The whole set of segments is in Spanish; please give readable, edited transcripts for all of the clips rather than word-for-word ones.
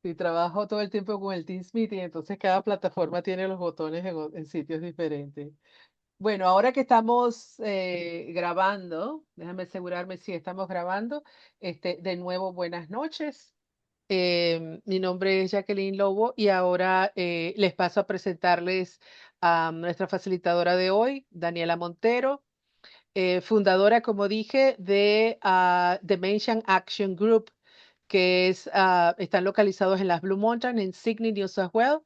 Sí, trabajo todo el tiempo con el Teams Meeting, entonces cada plataforma tiene los botones en sitios diferentes. Bueno, ahora que estamos grabando, déjame asegurarme si estamos grabando. De nuevo, buenas noches. Mi nombre es Jacqueline Lobo y ahora les paso a presentarles a nuestra facilitadora de hoy, Daniela Montero, fundadora, como dije, de Dementia Action Group, que están localizados en las Blue Mountains, en Sydney, New South Wales.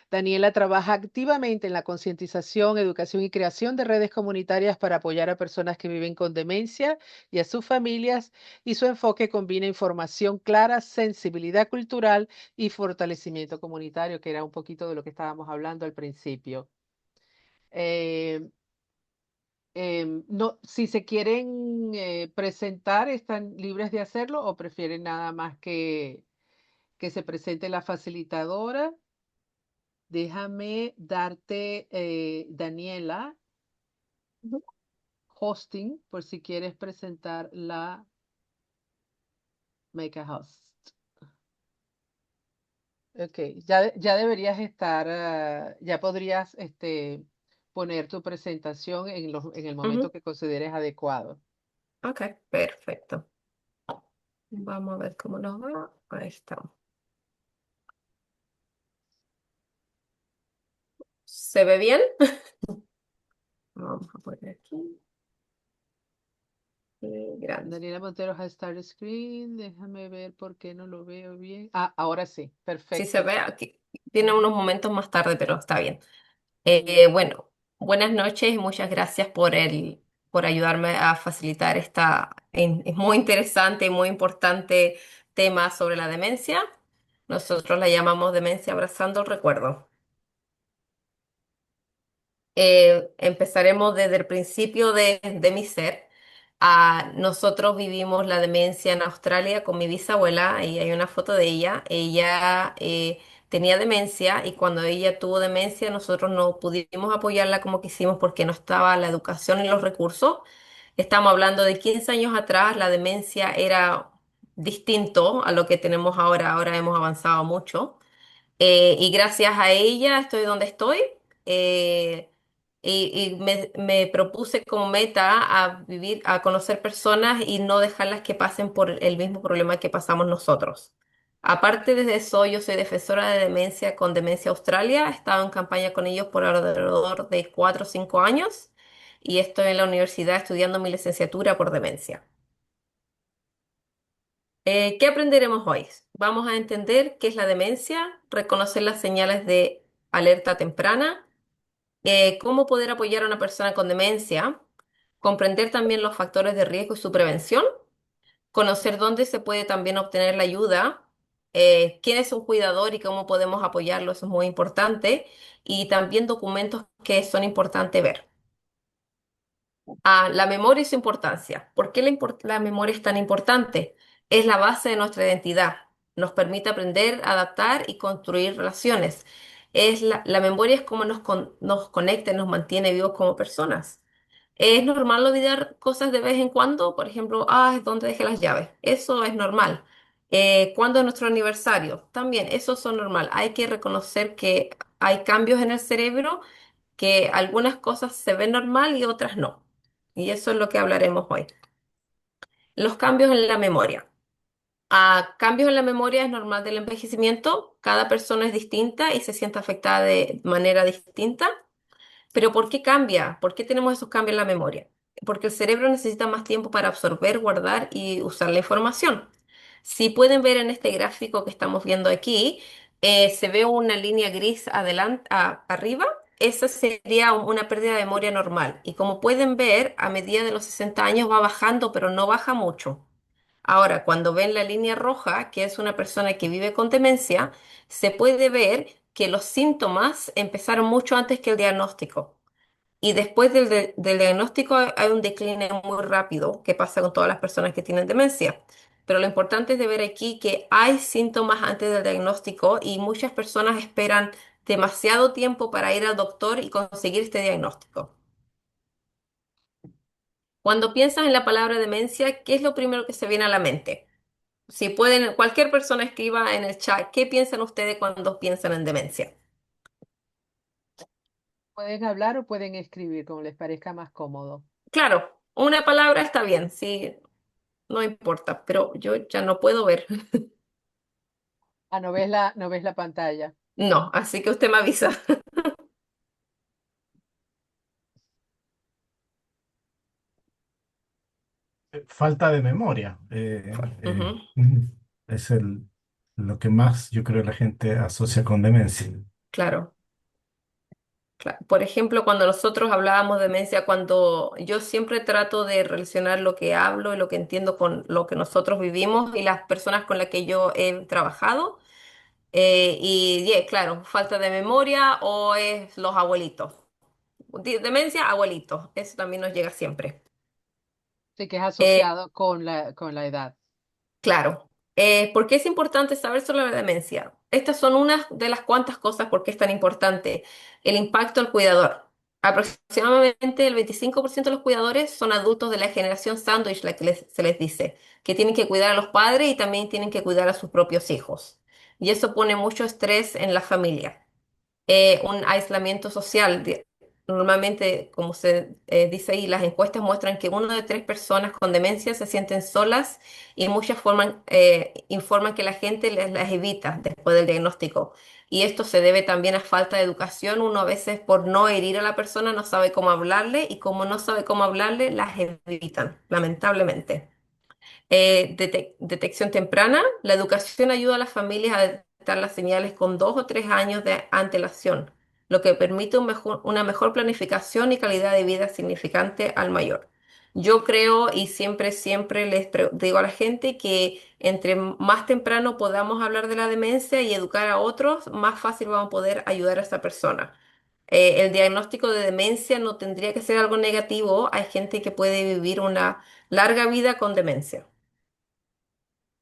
Daniela trabaja activamente en la concientización, educación y creación de redes comunitarias para apoyar a personas que viven con demencia y a sus familias, y su enfoque combina información clara, sensibilidad cultural y fortalecimiento comunitario, que era un poquito de lo que estábamos hablando al principio. Eh, no, si se quieren presentar, ¿están libres de hacerlo o prefieren nada más que se presente la facilitadora? Déjame darte, Daniela, Ujú. hosting, por si quieres presentar la Make a Host. Ok, ya deberías estar, ya podrías poner tu presentación en el momento Ujú. que consideres adecuado. Ok, perfecto. Vamos a ver cómo nos va. Ahí estamos. ¿Se ve bien? Vamos a poner aquí. Grande. Daniela Montero has start screen. Déjame ver por qué no lo veo bien. Ah, ahora sí, Sí se perfecto. ve aquí. Tiene unos Ujú. momentos más tarde, pero está bien. Mm. Bueno, buenas noches y muchas gracias por ayudarme a facilitar es muy interesante y muy importante tema sobre la demencia. Nosotros la llamamos demencia abrazando el recuerdo. Empezaremos desde el principio de mi ser. Nosotros vivimos la demencia en Australia con mi bisabuela y hay una foto de ella. Ella tenía demencia y cuando ella tuvo demencia nosotros no pudimos apoyarla como quisimos porque no estaba la educación y los recursos. Estamos hablando de 15 años atrás, la demencia era distinto a lo que tenemos ahora. Ahora hemos avanzado mucho. Y gracias a ella estoy donde estoy. eh, y me propuse como meta a vivir, a conocer personas y no dejarlas que pasen por el mismo problema que pasamos nosotros. Aparte de eso, yo soy defensora de demencia con Demencia Australia. He estado en campaña con ellos por alrededor de 4 o 5 años y estoy en la universidad estudiando mi licenciatura por demencia. ¿Qué aprenderemos hoy? Vamos a entender qué es la demencia, reconocer las señales de alerta temprana, cómo poder apoyar a una persona con demencia, comprender también los factores de riesgo y su prevención, conocer dónde se puede también obtener la ayuda, quién es un cuidador y cómo podemos apoyarlo, eso es muy importante, y también documentos que son importantes ver. La memoria y su importancia. ¿Por qué la memoria es tan importante? Es la base de nuestra identidad. Nos permite aprender, adaptar y construir relaciones. La memoria es como nos conecta y nos mantiene vivos como personas. Es normal olvidar cosas de vez en cuando, por ejemplo, ¿dónde dejé las llaves? Eso es normal. ¿Cuándo es nuestro aniversario? También, eso es normal. Hay que reconocer que hay cambios en el cerebro, que algunas cosas se ven normal y otras no. Y eso es lo que hablaremos hoy. Los cambios en la memoria. Cambios en la memoria es normal del envejecimiento. Cada persona es distinta y se siente afectada de manera distinta. Pero ¿por qué cambia? ¿Por qué tenemos esos cambios en la memoria? Porque el cerebro necesita más tiempo para absorber, guardar y usar la información. Si pueden ver en este gráfico que estamos viendo aquí, se ve una línea gris adelante, arriba. Esa sería una pérdida de memoria normal. Y como pueden ver, a medida de los 60 años va bajando, pero no baja mucho. Ahora, cuando ven la línea roja, que es una persona que vive con demencia, se puede ver que los síntomas empezaron mucho antes que el diagnóstico. Y después del diagnóstico hay un decline muy rápido que pasa con todas las personas que tienen demencia. Pero lo importante es de ver aquí que hay síntomas antes del diagnóstico y muchas personas esperan demasiado tiempo para ir al doctor y conseguir este diagnóstico. Cuando piensas en la palabra demencia, ¿qué es lo primero que se viene a la mente? Si pueden, cualquier persona escriba en el chat, ¿qué piensan ustedes cuando piensan en demencia? Pueden hablar o pueden escribir, como les parezca más cómodo. Claro, una palabra está bien, sí, no importa, pero yo ya no puedo ver. Ah, no ves la pantalla. No, así que usted me avisa. Falta de memoria. Ujú, Es lo que más yo creo la gente asocia con demencia. claro. Por ejemplo, cuando nosotros hablábamos de demencia, cuando yo siempre trato de relacionar lo que hablo y lo que entiendo con lo que nosotros vivimos y las personas con las que yo he trabajado. Claro, falta de memoria o es los abuelitos. Demencia, abuelitos. Eso también nos llega siempre. Sí, que es Eh, asociado con la edad. Claro. ¿Por qué es importante saber sobre la demencia? Estas son unas de las cuantas cosas por qué es tan importante. El impacto al cuidador. Aproximadamente el 25% de los cuidadores son adultos de la generación sándwich, la que se les dice, que tienen que cuidar a los padres y también tienen que cuidar a sus propios hijos. Y eso pone mucho estrés en la familia. Un aislamiento social. Normalmente, como se dice ahí, las encuestas muestran que una de tres personas con demencia se sienten solas y muchas informan que la gente las evita después del diagnóstico. Y esto se debe también a falta de educación. Uno a veces por no herir a la persona no sabe cómo hablarle y como no sabe cómo hablarle, las evitan, lamentablemente. Detección temprana. La educación ayuda a las familias a detectar las señales con 2 o 3 años de antelación, lo que permite una mejor planificación y calidad de vida significante al mayor. Yo creo y siempre, siempre digo a la gente que entre más temprano podamos hablar de la demencia y educar a otros, más fácil vamos a poder ayudar a esa persona. El diagnóstico de demencia no tendría que ser algo negativo. Hay gente que puede vivir una larga vida con demencia.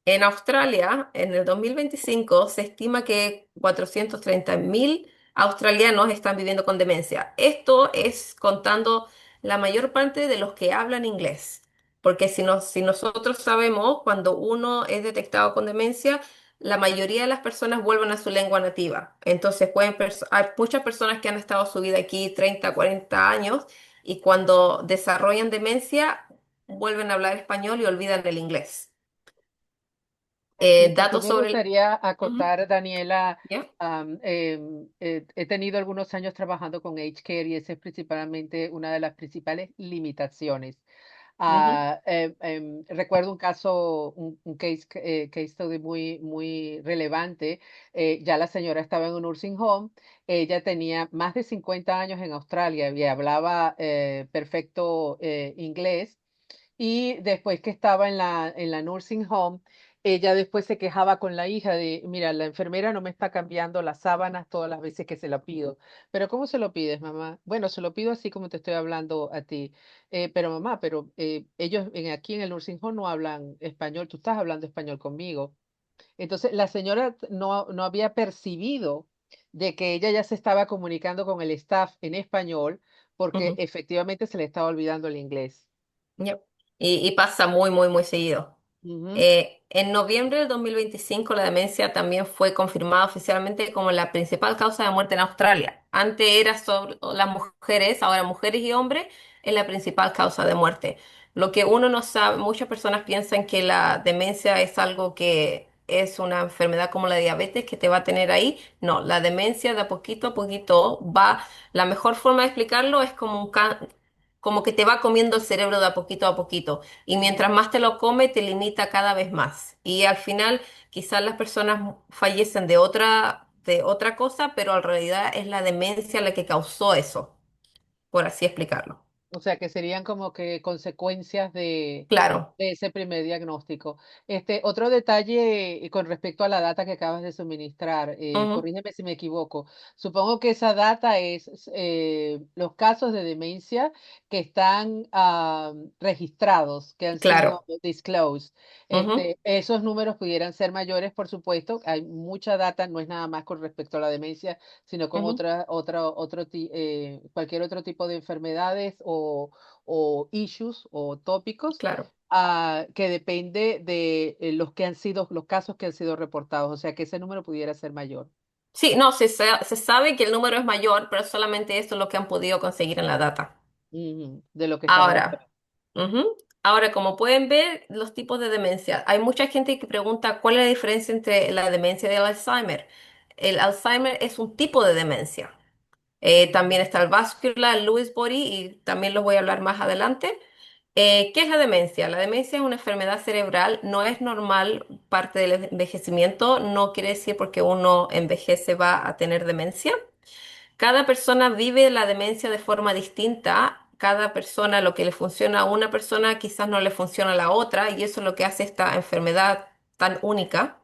En Australia, en el 2025, se estima que 430.000 australianos están viviendo con demencia. Esto es contando la mayor parte de los que hablan inglés. Porque si nosotros sabemos, cuando uno es detectado con demencia, la mayoría de las personas vuelven a su lengua nativa. Entonces, hay muchas personas que han estado su vida aquí 30, 40 años y cuando desarrollan demencia, vuelven a hablar español y olvidan el inglés. Aquí Datos me sobre el... gustaría Ujú, acotar, Daniela, ¿ya? he tenido algunos años trabajando con Age Care y esa es principalmente una de las principales limitaciones. Ujú, Recuerdo un caso, case study muy relevante. Ya la señora estaba en un nursing home. Ella tenía más de 50 años en Australia y hablaba perfecto inglés. Y después que estaba en en la nursing home, ella después se quejaba con la hija de, mira, la enfermera no me está cambiando las sábanas todas las veces que se la pido. Pero ¿cómo se lo pides, mamá? Bueno, se lo pido así como te estoy hablando a ti. Pero mamá, pero ellos aquí en el nursing home no hablan español, tú estás hablando español conmigo. Entonces, la señora no había percibido de que ella ya se estaba comunicando con el staff en español porque ujú, efectivamente se le estaba olvidando el inglés. ya. Y pasa muy, muy, muy seguido. Ujú. En noviembre del 2025, la demencia también fue confirmada oficialmente como la principal causa de muerte en Australia. Antes era sobre las mujeres, ahora mujeres y hombres es la principal causa de muerte. Lo que uno no sabe, muchas personas piensan que la demencia es algo que es una enfermedad como la diabetes que te va a tener ahí. No, la demencia de a poquito va. La mejor forma de explicarlo es como como que te va comiendo el cerebro de a poquito. Y mientras más te lo come, te limita cada vez más. Y al final, quizás las personas fallecen de otra cosa, pero en realidad es la demencia la que causó eso, por así explicarlo. O sea, que serían como que consecuencias Claro. de ese primer diagnóstico. Otro detalle con respecto a la data que acabas de suministrar, Ujú, corrígeme si me equivoco. Supongo que esa data es los casos de demencia que están registrados, que han sido claro. disclosed. Ujú, Esos números pudieran ser mayores, por supuesto. Hay mucha data, no es nada más con respecto a la demencia sino con ujú, cualquier otro tipo de enfermedades o issues o tópicos. claro. que depende de los que han sido, los casos que han sido reportados, o sea que ese número pudiera ser mayor. Sí, no, se sabe que el número es mayor, pero solamente esto es lo que han podido conseguir en la data. Ujú, de lo que está Ahora, registrado. ujú. Ahora, como pueden ver, los tipos de demencia. Hay mucha gente que pregunta cuál es la diferencia entre la demencia y el Alzheimer. El Alzheimer es un tipo de demencia. También está el vascular, el Lewy body, y también los voy a hablar más adelante. ¿Qué es la demencia? La demencia es una enfermedad cerebral, no es normal parte del envejecimiento, no quiere decir porque uno envejece va a tener demencia. Cada persona vive la demencia de forma distinta. Cada persona, lo que le funciona a una persona, quizás no le funciona a la otra, y eso es lo que hace esta enfermedad tan única.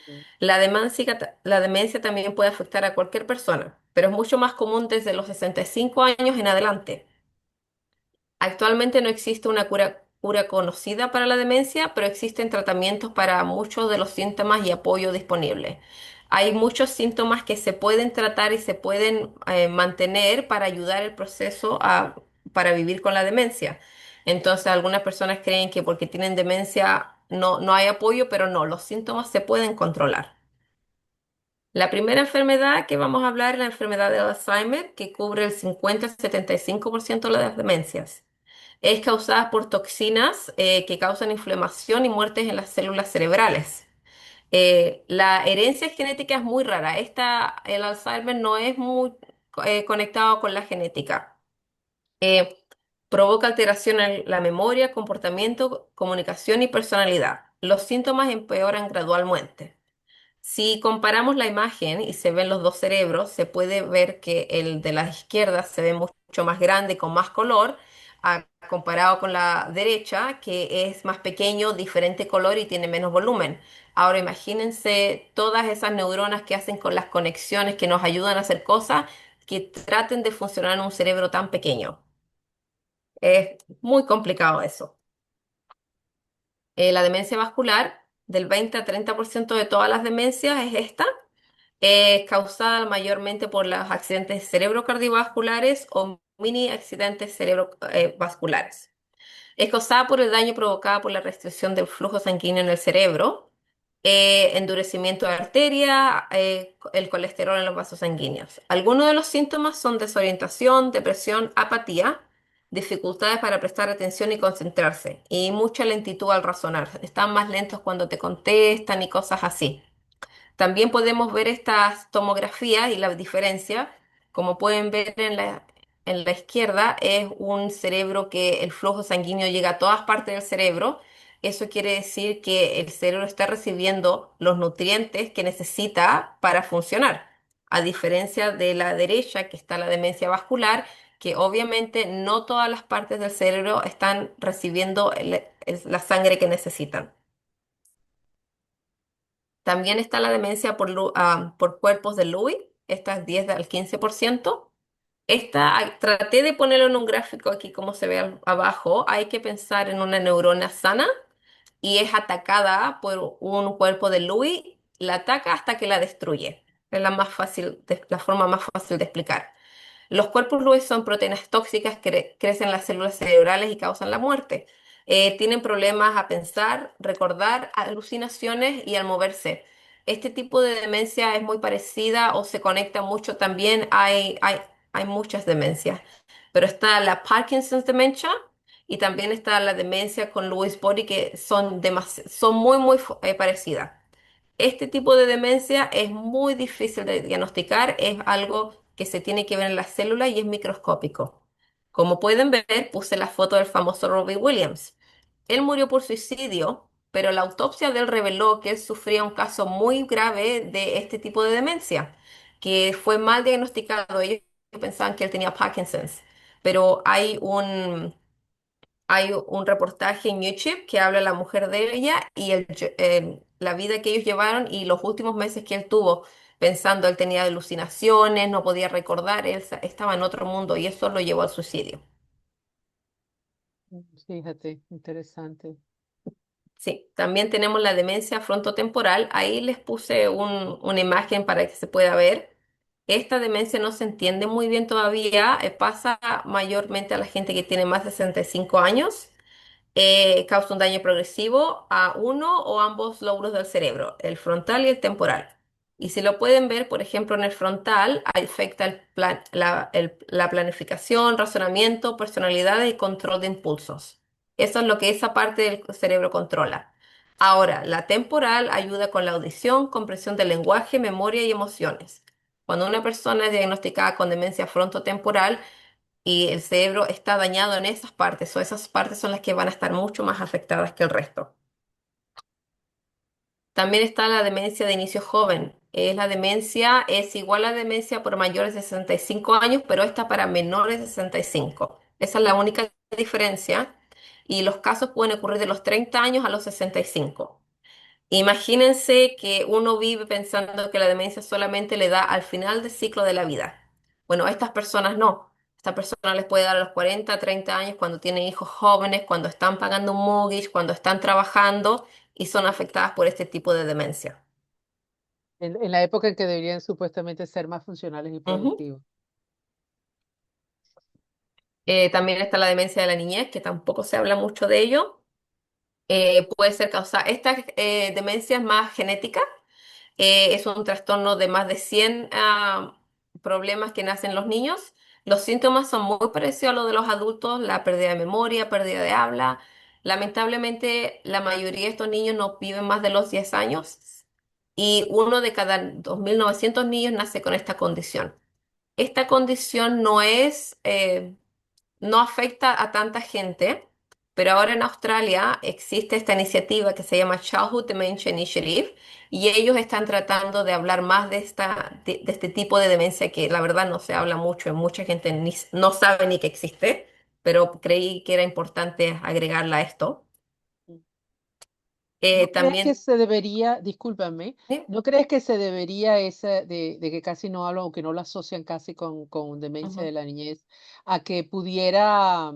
Ujú. La demencia también puede afectar a cualquier persona, pero es mucho más común desde los 65 años en adelante. Actualmente no existe una cura conocida para la demencia, pero existen tratamientos para muchos de los síntomas y apoyo disponible. Hay muchos síntomas que se pueden tratar y se pueden mantener para ayudar el proceso para vivir con la demencia. Entonces, algunas personas creen que porque tienen demencia no hay apoyo, pero no, los síntomas se pueden controlar. La primera enfermedad que vamos a hablar es la enfermedad de Alzheimer, que cubre el 50-75% de las demencias. Es causada por toxinas que causan inflamación y muertes en las células cerebrales. La herencia genética es muy rara. El Alzheimer no es muy conectado con la genética. Eh, Provoca alteración en la memoria, comportamiento, comunicación y personalidad. Los síntomas empeoran gradualmente. Si comparamos la imagen y se ven los dos cerebros, se puede ver que el de la izquierda se ve mucho más grande, con más color, comparado con la derecha, que es más pequeño, diferente color y tiene menos volumen. Ahora imagínense todas esas neuronas que hacen con las conexiones que nos ayudan a hacer cosas que traten de funcionar en un cerebro tan pequeño. Es muy complicado eso. La demencia vascular, del 20 a 30% de todas las demencias es esta. Es causada mayormente por los accidentes cerebrocardiovasculares o mini accidentes cerebrovasculares. Es causada por el daño provocado por la restricción del flujo sanguíneo en el cerebro, endurecimiento de arteria, el colesterol en los vasos sanguíneos. Algunos de los síntomas son desorientación, depresión, apatía, dificultades para prestar atención y concentrarse, y mucha lentitud al razonar. Están más lentos cuando te contestan y cosas así. También podemos ver estas tomografías y la diferencia. Como pueden ver en la izquierda, es un cerebro que el flujo sanguíneo llega a todas partes del cerebro. Eso quiere decir que el cerebro está recibiendo los nutrientes que necesita para funcionar. A diferencia de la derecha, que está la demencia vascular, que obviamente no todas las partes del cerebro están recibiendo la sangre que necesitan. También está la demencia por cuerpos de Lewy, esta es 10 al 15%. Traté de ponerlo en un gráfico aquí como se ve abajo. Hay que pensar en una neurona sana y es atacada por un cuerpo de Lewy, la ataca hasta que la destruye. Es la forma más fácil de explicar. Los cuerpos Lewis son proteínas tóxicas que crecen en las células cerebrales y causan la muerte. Tienen problemas a pensar, recordar, alucinaciones y al moverse. Este tipo de demencia es muy parecida o se conecta mucho también. Hay muchas demencias, pero está la Parkinson's dementia y también está la demencia con Lewy body que son muy parecidas. Este tipo de demencia es muy difícil de diagnosticar, es algo que se tiene que ver en las células y es microscópico. Como pueden ver, puse la foto del famoso Robbie Williams. Él murió por suicidio, pero la autopsia de él reveló que él sufría un caso muy grave de este tipo de demencia, que fue mal diagnosticado. Ellos pensaban que él tenía Parkinson's, pero hay un reportaje en YouTube que habla de la mujer de ella y la vida que ellos llevaron y los últimos meses que él tuvo pensando, él tenía alucinaciones, no podía recordar, él estaba en otro mundo y eso lo llevó al suicidio. Fíjate, interesante. Sí, también tenemos la demencia frontotemporal. Ahí les puse una imagen para que se pueda ver. Esta demencia no se entiende muy bien todavía, pasa mayormente a la gente que tiene más de 65 años. Causa un daño progresivo a uno o ambos lóbulos del cerebro, el frontal y el temporal. Y si lo pueden ver, por ejemplo, en el frontal afecta la planificación, razonamiento, personalidad y control de impulsos. Eso es lo que esa parte del cerebro controla. Ahora, la temporal ayuda con la audición, comprensión del lenguaje, memoria y emociones. Cuando una persona es diagnosticada con demencia frontotemporal, y el cerebro está dañado en esas partes, o esas partes son las que van a estar mucho más afectadas que el resto. También está la demencia de inicio joven. La demencia es igual a la demencia por mayores de 65 años, pero esta para menores de 65. Esa es la única diferencia. Y los casos pueden ocurrir de los 30 años a los 65. Imagínense que uno vive pensando que la demencia solamente le da al final del ciclo de la vida. Bueno, a estas personas no. Esta persona les puede dar a los 40, 30 años cuando tienen hijos jóvenes, cuando están pagando un mortgage, cuando están trabajando y son afectadas por este tipo de demencia. En la época en que deberían supuestamente ser más funcionales y Ujú. productivos. También está la demencia de la niñez, que tampoco se habla mucho de ello. Puede ser causada, esta demencia es más genética. Es un trastorno de más de 100 problemas que nacen en los niños. Los síntomas son muy parecidos a los de los adultos, la pérdida de memoria, pérdida de habla. Lamentablemente, la mayoría de estos niños no viven más de los 10 años y uno de cada 2.900 niños nace con esta condición. Esta condición no afecta a tanta gente, pero ahora en Australia existe esta iniciativa que se llama Childhood Dementia Initiative y ellos están tratando de hablar más de este tipo de demencia que la verdad no se habla mucho y mucha gente no sabe ni que existe, pero creí que era importante agregarla a esto. ¿No crees que También, se debería, discúlpame, ¿sí? no crees que se debería esa de que casi no hablan o que no lo asocian casi con demencia de Ujú, la niñez, a que pudiera,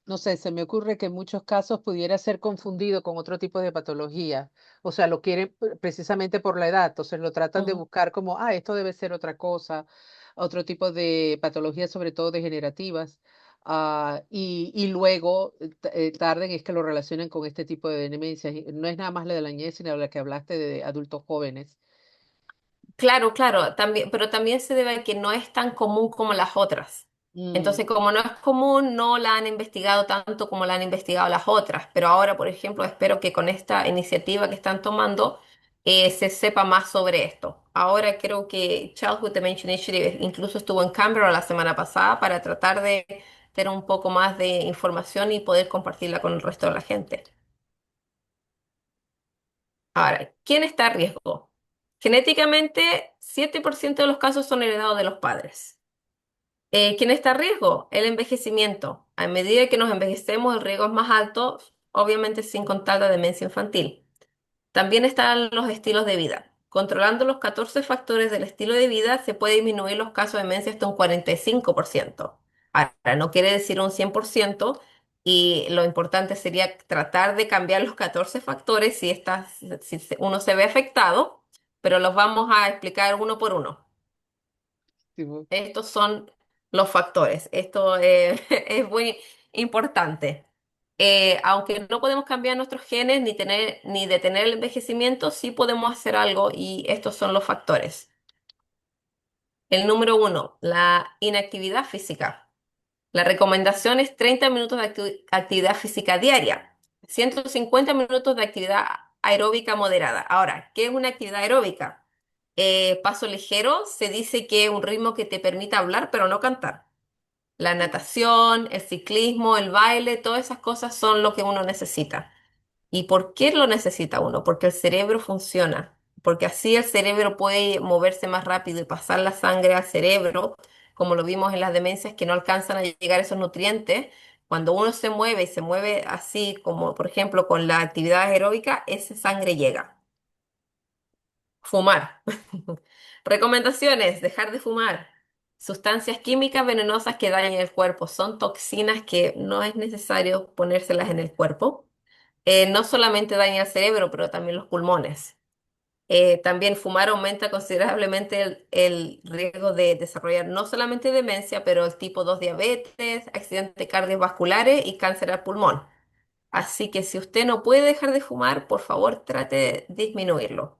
no sé, se me ocurre que en muchos casos pudiera ser confundido con otro tipo de patología? O sea, lo quieren precisamente por la edad, entonces lo tratan de ujú. buscar como, ah, esto debe ser otra cosa, otro tipo de patologías, sobre todo degenerativas. Y luego tarden es que lo relacionen con este tipo de demencias. Y no es nada más la de la niñez, sino la que hablaste de adultos jóvenes. Claro, claro, también, pero también se debe a que no es tan común como las otras. Mm, Entonces, como no es común, no la han investigado tanto como la han investigado las otras. Pero ahora, por ejemplo, espero que con esta iniciativa que están tomando se sepa más sobre esto. Ahora creo que Childhood Dementia Initiative incluso estuvo en Canberra la semana pasada para tratar de tener un poco más de información y poder compartirla con el resto de la gente. Ahora, ¿quién está a riesgo? Genéticamente, 7% de los casos son heredados de los padres. ¿Quién está a riesgo? El envejecimiento. A medida que nos envejecemos, el riesgo es más alto, obviamente sin contar la demencia infantil. También están los estilos de vida. Controlando los 14 factores del estilo de vida, se puede disminuir los casos de demencia hasta un 45%. Ahora, no quiere decir un 100%, y lo importante sería tratar de cambiar los 14 factores si uno se ve afectado, pero los vamos a explicar uno por uno. sí, Estos son los factores. Esto es muy importante. Aunque no podemos cambiar nuestros genes ni detener el envejecimiento, sí podemos hacer algo y estos son los factores. El número uno, la inactividad física. La recomendación es 30 minutos de actividad física diaria, 150 minutos de actividad aeróbica moderada. Ahora, ¿qué es una actividad aeróbica? Paso ligero, se dice que es un ritmo que te permita hablar pero no cantar. La natación, el ciclismo, el baile, todas esas cosas son lo que uno necesita. ¿Y por qué lo necesita uno? Porque el cerebro funciona, porque así el cerebro puede moverse más rápido y pasar la sangre al cerebro, como lo vimos en las demencias que no alcanzan a llegar esos nutrientes. Cuando uno se mueve y se mueve así, como por ejemplo con la actividad aeróbica, esa sangre llega. Fumar. Recomendaciones, dejar de fumar. Sustancias químicas venenosas que dañan el cuerpo. Son toxinas que no es necesario ponérselas en el cuerpo. No solamente daña el cerebro, pero también los pulmones. También fumar aumenta considerablemente el riesgo de desarrollar no solamente demencia, pero el tipo 2 diabetes, accidentes cardiovasculares y cáncer al pulmón. Así que si usted no puede dejar de fumar, por favor trate de disminuirlo.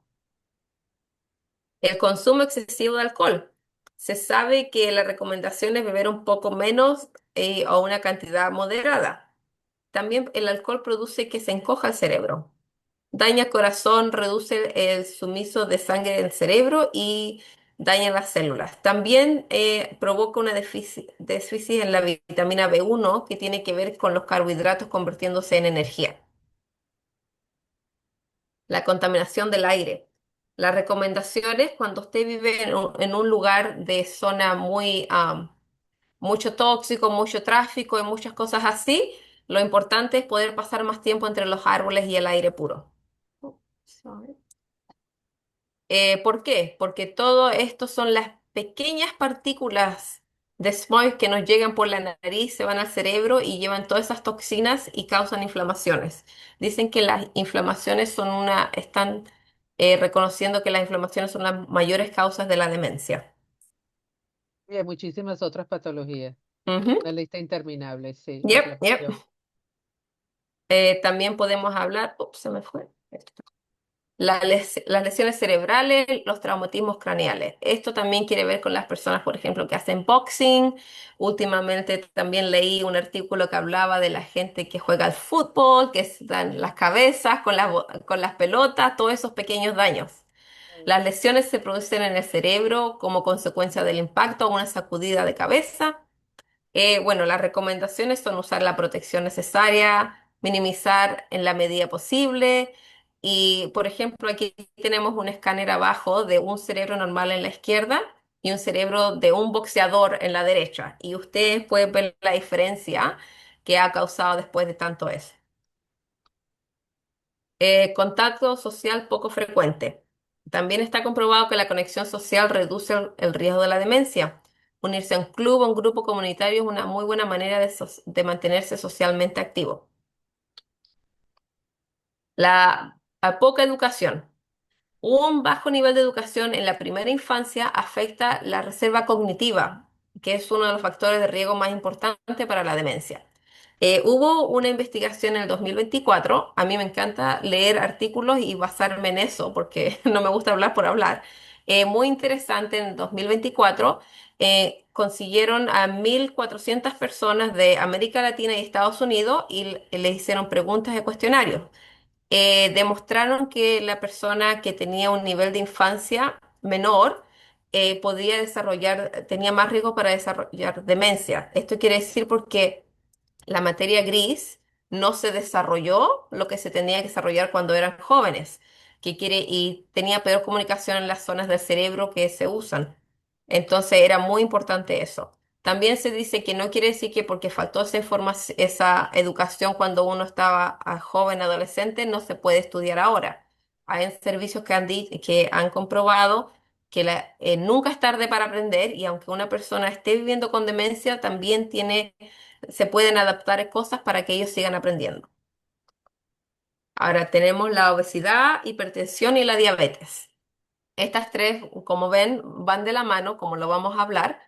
El consumo excesivo de alcohol. Se sabe que la recomendación es beber un poco menos o una cantidad moderada. También el alcohol produce que se encoja el cerebro. Daña el corazón, reduce el sumiso de sangre en el cerebro y daña las células. También provoca una déficit en la vitamina B1 que tiene que ver con los carbohidratos convirtiéndose en energía. La contaminación del aire. Las recomendaciones cuando usted vive en un lugar de zona muy, mucho tóxico, mucho tráfico y muchas cosas así, lo importante es poder pasar más tiempo entre los árboles y el aire puro. Oh, sorry. ¿Por qué? Porque todo esto son las pequeñas partículas de smog que nos llegan por la nariz, se van al cerebro y llevan todas esas toxinas y causan inflamaciones. Dicen que las inflamaciones están reconociendo que las inflamaciones son las mayores causas de la demencia. Y hay muchísimas otras patologías. Ujú. Una lista interminable, sí, Yep, yep. inflamación. También podemos hablar, ups, se me fue. Las lesiones cerebrales, los traumatismos craneales. Esto también quiere ver con las personas, por ejemplo, que hacen boxing. Últimamente también leí un artículo que hablaba de la gente que juega al fútbol, que se dan las cabezas con las pelotas, todos esos pequeños daños. Mm. Las lesiones se producen en el cerebro como consecuencia del impacto o una sacudida de cabeza. Bueno, las recomendaciones son usar la protección necesaria, minimizar en la medida posible y, por ejemplo, aquí tenemos un escáner abajo de un cerebro normal en la izquierda y un cerebro de un boxeador en la derecha y ustedes pueden ver la diferencia que ha causado después de tanto eso. Contacto social poco frecuente. También está comprobado que la conexión social reduce el riesgo de la demencia. Unirse a un club o un grupo comunitario es una muy buena manera de mantenerse socialmente activo. A poca educación. Un bajo nivel de educación en la primera infancia afecta la reserva cognitiva, que es uno de los factores de riesgo más importantes para la demencia. Hubo una investigación en el 2024. A mí me encanta leer artículos y basarme en eso porque no me gusta hablar por hablar. Muy interesante, en el 2024 consiguieron a 1.400 personas de América Latina y Estados Unidos y les hicieron preguntas de cuestionarios. Demostraron que la persona que tenía un nivel de infancia menor tenía más riesgo para desarrollar demencia. Esto quiere decir porque la materia gris no se desarrolló lo que se tenía que desarrollar cuando eran jóvenes, y tenía peor comunicación en las zonas del cerebro que se usan. Entonces era muy importante eso. También se dice que no quiere decir que porque faltó esa educación cuando uno estaba joven, adolescente, no se puede estudiar ahora. Hay servicios que han comprobado que nunca es tarde para aprender y aunque una persona esté viviendo con demencia, también se pueden adaptar cosas para que ellos sigan aprendiendo. Ahora tenemos la obesidad, hipertensión y la diabetes. Estas tres, como ven, van de la mano, como lo vamos a hablar.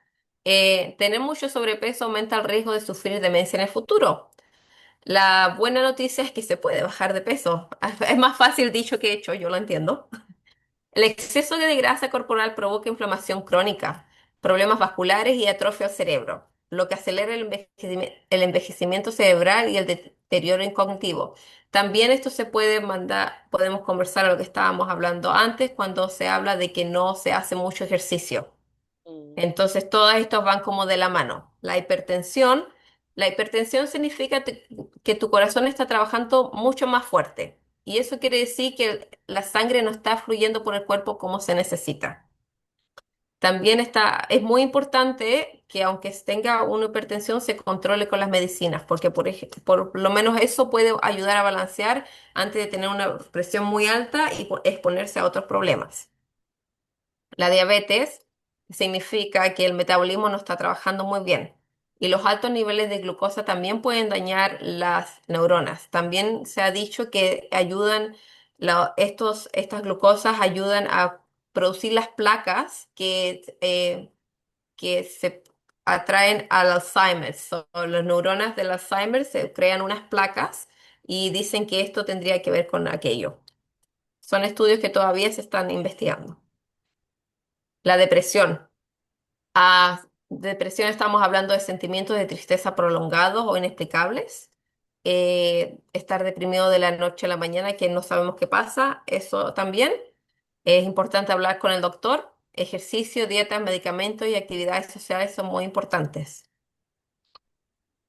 Tener mucho sobrepeso aumenta el riesgo de sufrir demencia en el futuro. La buena noticia es que se puede bajar de peso. Es más fácil dicho que hecho, yo lo entiendo. El exceso de grasa corporal provoca inflamación crónica, problemas vasculares y atrofia al cerebro, lo que acelera el envejecimiento cerebral y el deterioro cognitivo. También esto se puede podemos conversar a lo que estábamos hablando antes cuando se habla de que no se hace mucho ejercicio. Mm. Entonces, todas estas van como de la mano. La hipertensión significa que tu corazón está trabajando mucho más fuerte. Y eso quiere decir que la sangre no está fluyendo por el cuerpo como se necesita. También es muy importante que aunque tenga una hipertensión se controle con las medicinas, porque por lo menos eso puede ayudar a balancear antes de tener una presión muy alta y exponerse a otros problemas. La diabetes significa que el metabolismo no está trabajando muy bien y los altos niveles de glucosa también pueden dañar las neuronas. También se ha dicho que estas glucosas ayudan a producir las placas que se atraen al Alzheimer. Las neuronas del Alzheimer se crean unas placas y dicen que esto tendría que ver con aquello. Son estudios que todavía se están investigando. La depresión. Depresión estamos hablando de sentimientos de tristeza prolongados o inexplicables. Estar deprimido de la noche a la mañana, que no sabemos qué pasa, eso también. Es importante hablar con el doctor. Ejercicio, dietas, medicamentos y actividades sociales son muy importantes.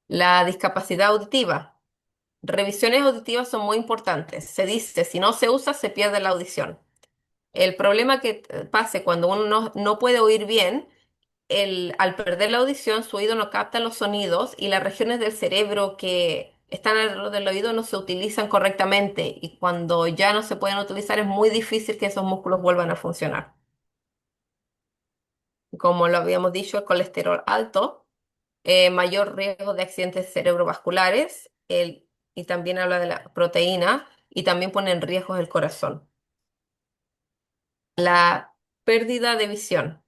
La discapacidad auditiva. Revisiones auditivas son muy importantes. Se dice, si no se usa, se pierde la audición. El problema que pase cuando uno no puede oír bien, al perder la audición, su oído no capta los sonidos y las regiones del cerebro que están alrededor del oído no se utilizan correctamente. Y cuando ya no se pueden utilizar, es muy difícil que esos músculos vuelvan a funcionar. Como lo habíamos dicho, el colesterol alto, mayor riesgo de accidentes cerebrovasculares, y también habla de la proteína y también pone en riesgo el corazón. La pérdida de visión.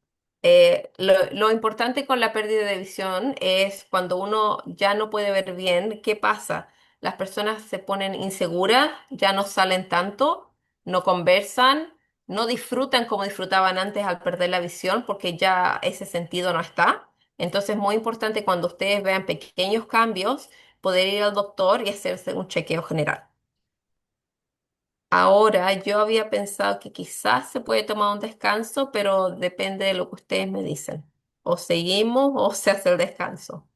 Lo importante con la pérdida de visión es cuando uno ya no puede ver bien, ¿qué pasa? Las personas se ponen inseguras, ya no salen tanto, no conversan, no disfrutan como disfrutaban antes al perder la visión porque ya ese sentido no está. Entonces es muy importante cuando ustedes vean pequeños cambios, poder ir al doctor y hacerse un chequeo general. Ahora, yo había pensado que quizás se puede tomar un descanso, pero depende de lo que ustedes me dicen. O seguimos o se hace el descanso.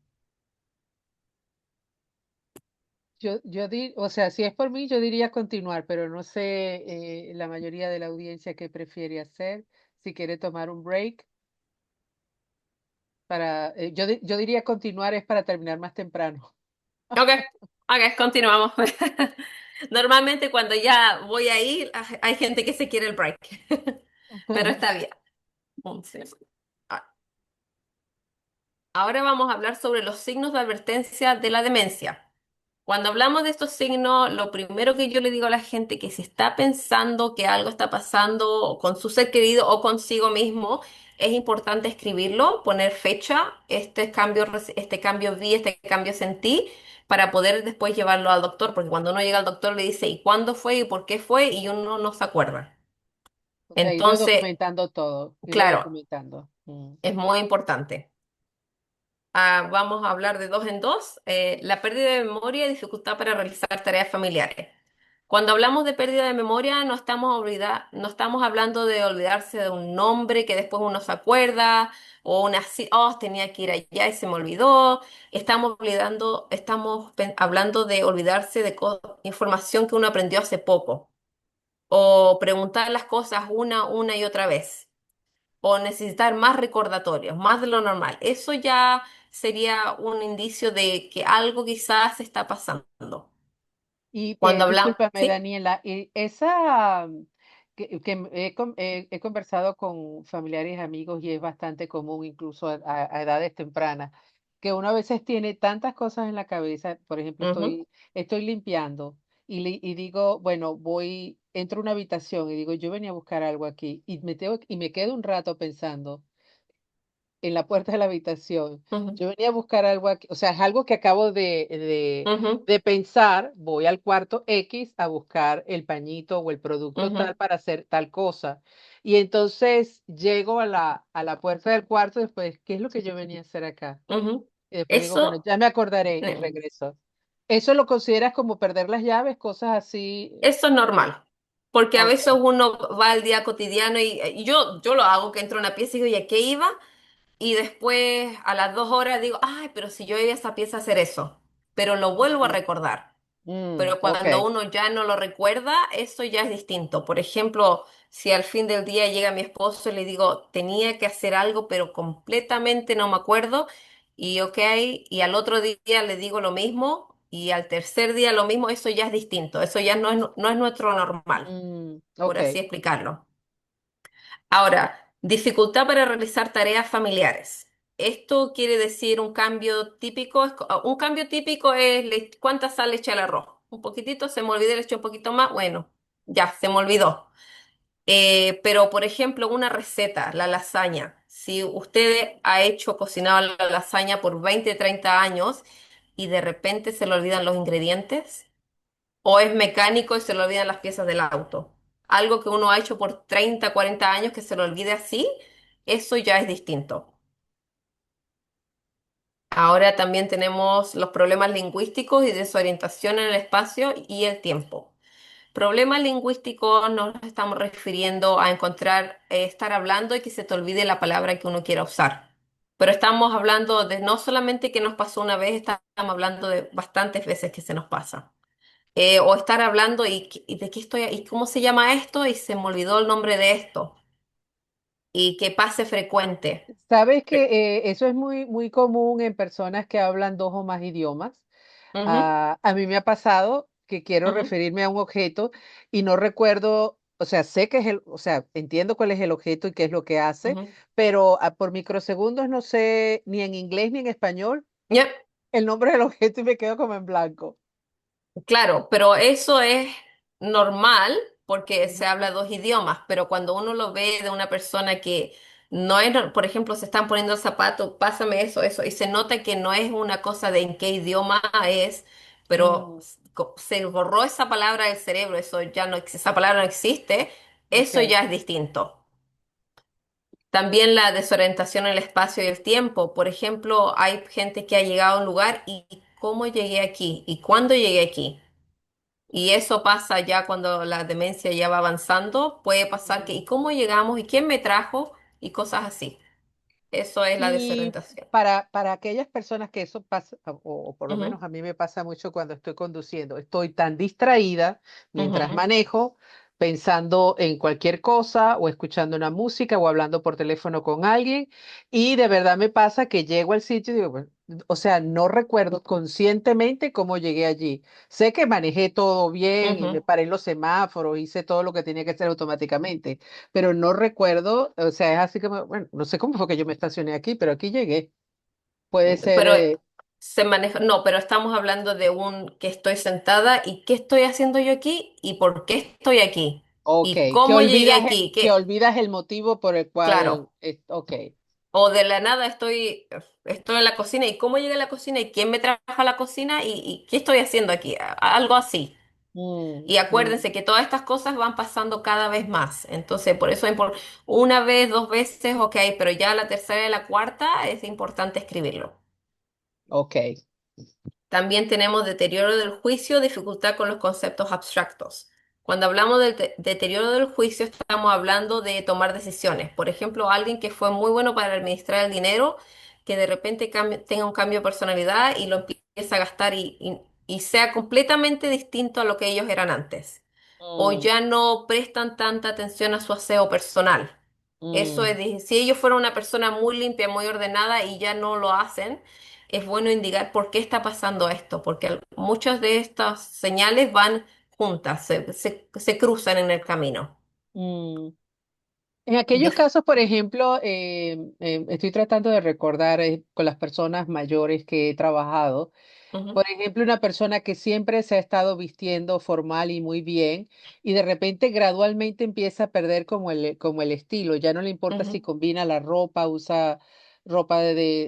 O sea, si es por mí, yo diría continuar, pero no sé la mayoría de la audiencia qué prefiere hacer, si quiere tomar un break yo diría continuar es para terminar más temprano. Ok, ok, continuamos. Normalmente cuando ya voy a ir, hay gente que se quiere el break, pero está bien. Sí. Ah, Ahora vamos a hablar sobre los signos de advertencia de la demencia. Cuando hablamos de estos signos, lo primero que yo le digo a la gente que si está pensando que algo está pasando con su ser querido o consigo mismo, es importante escribirlo, poner fecha, este cambio vi, este cambio sentí, para poder después llevarlo al doctor, porque cuando uno llega al doctor le dice, ¿y cuándo fue? ¿Y por qué fue? Y uno no se acuerda. O sea, irlo Entonces, documentando todo, irlo claro, documentando. Mm. es muy importante. Vamos a hablar de dos en dos, la pérdida de memoria y dificultad para realizar tareas familiares. Cuando hablamos de pérdida de memoria, no estamos hablando de olvidarse de un nombre que después uno se acuerda, o oh, tenía que ir allá y se me olvidó. Hablando de olvidarse de información que uno aprendió hace poco, o preguntar las cosas una y otra vez, o necesitar más recordatorios, más de lo normal. Eso ya sería un indicio de que algo quizás está pasando. Y Cuando hablamos, discúlpame, ¿sí? Daniela, esa he conversado con familiares y amigos y es bastante común incluso a edades tempranas, que uno a veces tiene tantas cosas en la cabeza, por ejemplo, Ujú, estoy limpiando y digo, bueno, entro a una habitación y digo, yo venía a buscar algo aquí y me quedo un rato pensando en la puerta de la habitación. ujú, Yo venía a buscar algo aquí, o sea, es algo que acabo ujú, de pensar, voy al cuarto X a buscar el pañito o el producto ujú, tal para hacer tal cosa. Y entonces llego a la puerta del cuarto después, ¿qué es lo que yo venía a hacer acá? ujú. Y después digo, bueno, Eso, ya me acordaré y eh, regreso. ¿Eso lo consideras como perder las llaves, cosas así? eso es normal, porque a Ok. veces uno va al día cotidiano y yo lo hago, que entro a una pieza y digo, ¿y a qué iba? Y después a las 2 horas digo, ay, pero si yo iba a esa pieza a hacer eso, pero lo vuelvo a Mm, recordar. ok. Cuando uno ya no lo recuerda, eso ya es distinto. Por ejemplo, si al fin del día llega mi esposo y le digo, tenía que hacer algo, pero completamente no me acuerdo, y ok, y al otro día le digo lo mismo, y al tercer día lo mismo, eso ya es distinto. Eso ya no es nuestro normal, por Ok. así explicarlo. Ahora, dificultad para realizar tareas familiares. Esto quiere decir un cambio típico. Un cambio típico es cuánta sal le eché al arroz. Un poquitito, se me olvidó, le eché un poquito más. Bueno, ya, se me olvidó. Pero, por ejemplo, una receta, la lasaña. Si usted ha cocinado la lasaña por 20, 30 años y de repente se le olvidan los ingredientes, o es mecánico y se le olvidan las piezas del auto. Algo que uno ha hecho por 30, 40 años que se le olvide así, eso ya es distinto. Ahora también tenemos los problemas lingüísticos y desorientación en el espacio y el tiempo. Problemas lingüísticos nos estamos refiriendo a encontrar, estar hablando y que se te olvide la palabra que uno quiera usar. Pero estamos hablando de no solamente que nos pasó una vez, estamos hablando de bastantes veces que se nos pasa. O estar hablando y de qué estoy, y cómo se llama esto y se me olvidó el nombre de esto. Y que pase frecuente. Sabes que eso es muy, muy común en personas que hablan dos o más idiomas. Ujú, A mí me ha pasado que quiero ujú, referirme a un objeto y no recuerdo, o sea, sé que es o sea, entiendo cuál es el objeto y qué es lo que hace, ujú. pero por microsegundos no sé ni en inglés ni en español Ya, el nombre del objeto y me quedo como en blanco. claro, pero eso es normal porque Ujú. se habla dos idiomas, pero cuando uno lo ve de una persona que no es, por ejemplo, se están poniendo el zapato, pásame eso, y se nota que no es una cosa de en qué idioma es, pero Mm, se borró esa palabra del cerebro, eso ya no, esa palabra no existe, eso ok. ya es distinto. También la desorientación en el espacio y el tiempo. Por ejemplo, hay gente que ha llegado a un lugar y ¿cómo llegué aquí? ¿Y cuándo llegué aquí? Y eso pasa ya cuando la demencia ya va avanzando. Puede pasar que Mm. ¿y cómo llegamos? ¿Y quién me trajo? Y cosas así. Eso es la Y desorientación. para aquellas personas que eso pasa, o por lo Ujú, menos a mí me pasa mucho cuando estoy conduciendo, estoy tan distraída mientras ujú, manejo, pensando en cualquier cosa o escuchando una música o hablando por teléfono con alguien, y de verdad me pasa que llego al sitio y digo, "Bueno", o sea, no recuerdo conscientemente cómo llegué allí. Sé que manejé todo bien y me ujú. paré en los semáforos, hice todo lo que tenía que hacer automáticamente, pero no recuerdo, o sea, es así como, bueno, no sé cómo fue que yo me estacioné aquí, pero aquí llegué. Puede ser, Pero se maneja, no, pero estamos hablando de un que estoy sentada y qué estoy haciendo yo aquí y por qué estoy aquí ok, y cómo llegué aquí. que Que, olvidas el motivo por el cual, claro. ok. O de la nada estoy en la cocina y cómo llegué a la cocina y quién me trajo a la cocina y qué estoy haciendo aquí. Algo así. Mm, Y mm, acuérdense que todas estas cosas van pasando cada vez más. Entonces, por eso una vez, dos veces, ok, pero ya la tercera y la cuarta es importante escribirlo. ok. También tenemos deterioro del juicio, dificultad con los conceptos abstractos. Cuando hablamos del deterioro del juicio, estamos hablando de tomar decisiones. Por ejemplo, alguien que fue muy bueno para administrar el dinero, que de repente tenga un cambio de personalidad y lo empieza a gastar y sea completamente distinto a lo que ellos eran antes. O Mm, ya no prestan tanta atención a su aseo personal. Eso mm, es, si ellos fueron una persona muy limpia, muy ordenada y ya no lo hacen, es bueno indicar por qué está pasando esto, porque muchas de estas señales van juntas, se cruzan en el camino. mm. En aquellos Dif- casos, por ejemplo, estoy tratando de recordar con las personas mayores que he trabajado. Ujú, Por ejemplo, una persona que siempre se ha estado vistiendo formal y muy bien y de repente gradualmente empieza a perder como el estilo. Ya no le importa si ujú, combina la ropa, usa ropa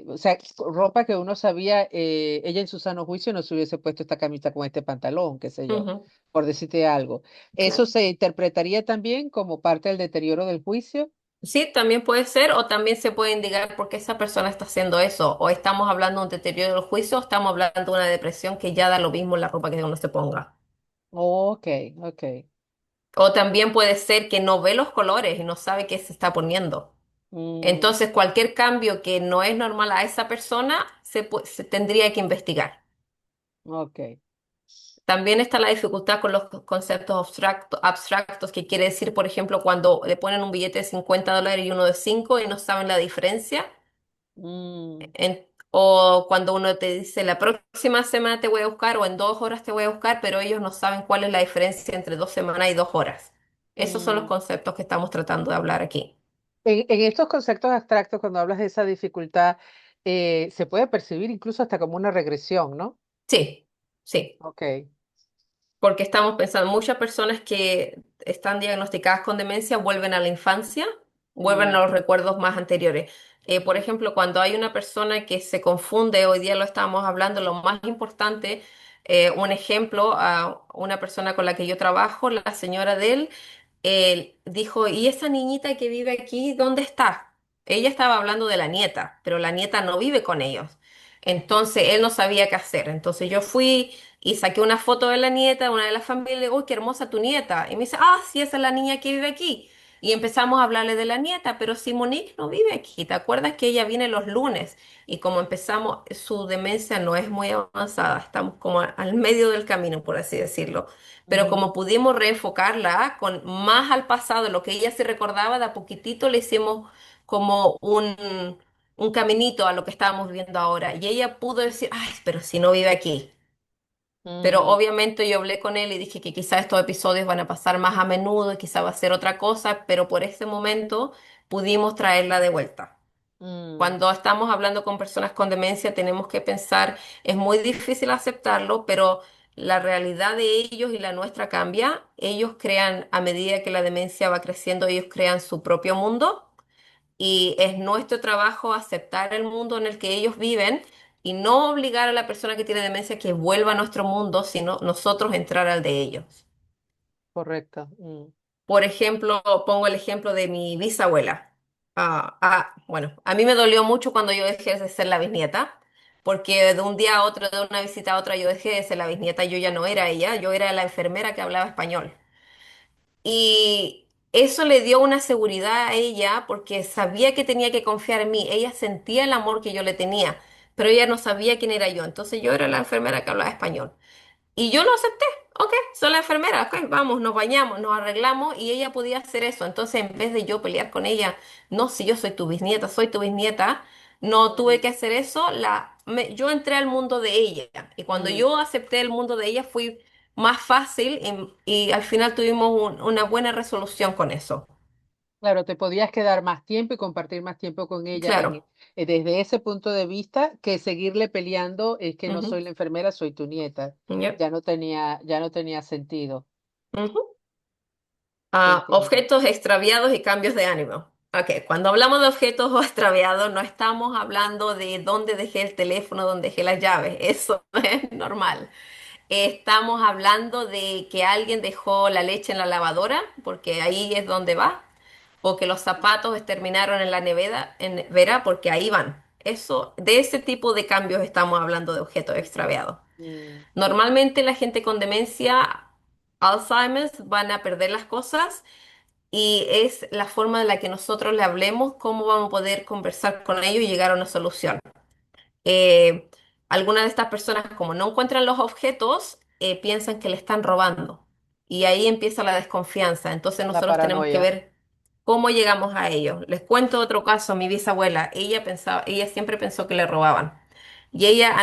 o sea, ropa que uno sabía, ella en su sano juicio no se hubiese puesto esta camisa con este pantalón, qué sé yo, ujú. por decirte algo. ¿Eso Claro. se interpretaría también como parte del deterioro del juicio? Sí, también puede ser, o también se puede indicar por qué esa persona está haciendo eso, o estamos hablando de un deterioro del juicio, o estamos hablando de una depresión que ya da lo mismo la ropa que uno se ponga. Ok, ok. O también puede ser que no ve los colores y no sabe qué se está poniendo. Mm, Entonces, cualquier cambio que no es normal a esa persona se tendría que investigar. ok. También está la dificultad con los conceptos abstractos, que quiere decir, por ejemplo, cuando le ponen un billete de $50 y uno de 5 y no saben la diferencia. Mm, O cuando uno te dice, la próxima semana te voy a buscar o en 2 horas te voy a buscar, pero ellos no saben cuál es la diferencia entre 2 semanas y 2 horas. Esos son los mm. conceptos que estamos tratando de hablar aquí. En estos conceptos abstractos, cuando hablas de esa dificultad, se puede percibir incluso hasta como una regresión, ¿no? Sí, sí. Ok. Porque estamos pensando, muchas personas que están diagnosticadas con demencia vuelven a la infancia, vuelven Mm, a los recuerdos más anteriores. Por mm, ejemplo, cuando hay una persona que se confunde, hoy día lo estábamos hablando, lo más importante Un ejemplo, a una persona con la que yo trabajo, la señora de él dijo, ¿y esa niñita que vive aquí, dónde está? Ella estaba hablando de la nieta, pero la nieta no vive con ellos. Entonces él no sabía qué hacer. Entonces yo fui y saqué una foto de la nieta, de una de las familias, y le digo, uy, qué hermosa tu nieta. Y me dice, ah, sí, esa es la niña que vive aquí. Y empezamos a hablarle de la nieta, pero si Monique no vive aquí, ¿te acuerdas que ella viene los lunes? Y como empezamos, su demencia no es muy avanzada, estamos como al medio del camino, por así decirlo. Pero Ujú, como pudimos reenfocarla con más al pasado, lo que ella se recordaba, de a poquitito le hicimos como un caminito a lo que estábamos viviendo ahora. Y ella pudo decir, ay, pero si no vive aquí. Pero mm, obviamente yo hablé con él y dije que quizás estos episodios van a pasar más a menudo y quizás va a ser otra cosa, pero por ese momento pudimos traerla de vuelta. mm, Cuando estamos hablando con personas con demencia, tenemos que pensar, es muy difícil aceptarlo, pero la realidad de ellos y la nuestra cambia. Ellos crean, a medida que la demencia va creciendo, ellos crean su propio mundo y es nuestro trabajo aceptar el mundo en el que ellos viven y no obligar a la persona que tiene demencia que vuelva a nuestro mundo, sino nosotros entrar al de ellos. correcto. Por ejemplo, pongo el ejemplo de mi bisabuela. Bueno, a mí me dolió mucho cuando yo dejé de ser la bisnieta, porque de un día a otro, de una visita a otra, yo dejé de ser la bisnieta, yo ya no era ella, yo era la enfermera que hablaba español. Y eso le dio una seguridad a ella porque sabía que tenía que confiar en mí, ella sentía el amor que yo le tenía, pero ella no sabía quién era yo, entonces yo era la enfermera que hablaba español. Y yo lo acepté. Ok, soy la enfermera. Ok, vamos, nos bañamos, nos arreglamos y ella podía hacer eso. Entonces, en vez de yo pelear con ella, no, si yo soy tu bisnieta, no tuve Mm, que hacer eso. Yo entré al mundo de ella y cuando mm. yo acepté el mundo de ella fue más fácil y al final tuvimos una buena resolución con eso. Claro, te podías quedar más tiempo y compartir más tiempo con ella Claro. desde ese punto de vista que seguirle peleando es que no Ujú, soy la enfermera, soy tu nieta. yep, Ya no tenía sentido. ujú. Te entiendo. Objetos extraviados y cambios de ánimo. Ok, cuando hablamos de objetos extraviados, no estamos hablando de dónde dejé el teléfono, dónde dejé las llaves. Eso es normal. Estamos hablando de que alguien dejó la leche en la lavadora, porque ahí es donde va, o que los zapatos terminaron en la nevera, porque ahí van. Eso, de ese tipo de cambios estamos hablando de objetos extraviados. Mm, Normalmente la gente con demencia, Alzheimer's, van a perder las cosas y es la forma en la que nosotros le hablemos, cómo vamos a poder conversar con ellos y llegar a una solución. Eh, Algunas de estas personas, como no encuentran los objetos, piensan que le están robando y ahí empieza la desconfianza. Entonces la nosotros tenemos que paranoia. ver cómo llegamos a ellos. Les cuento otro caso, mi bisabuela, ella siempre pensó que le robaban y ella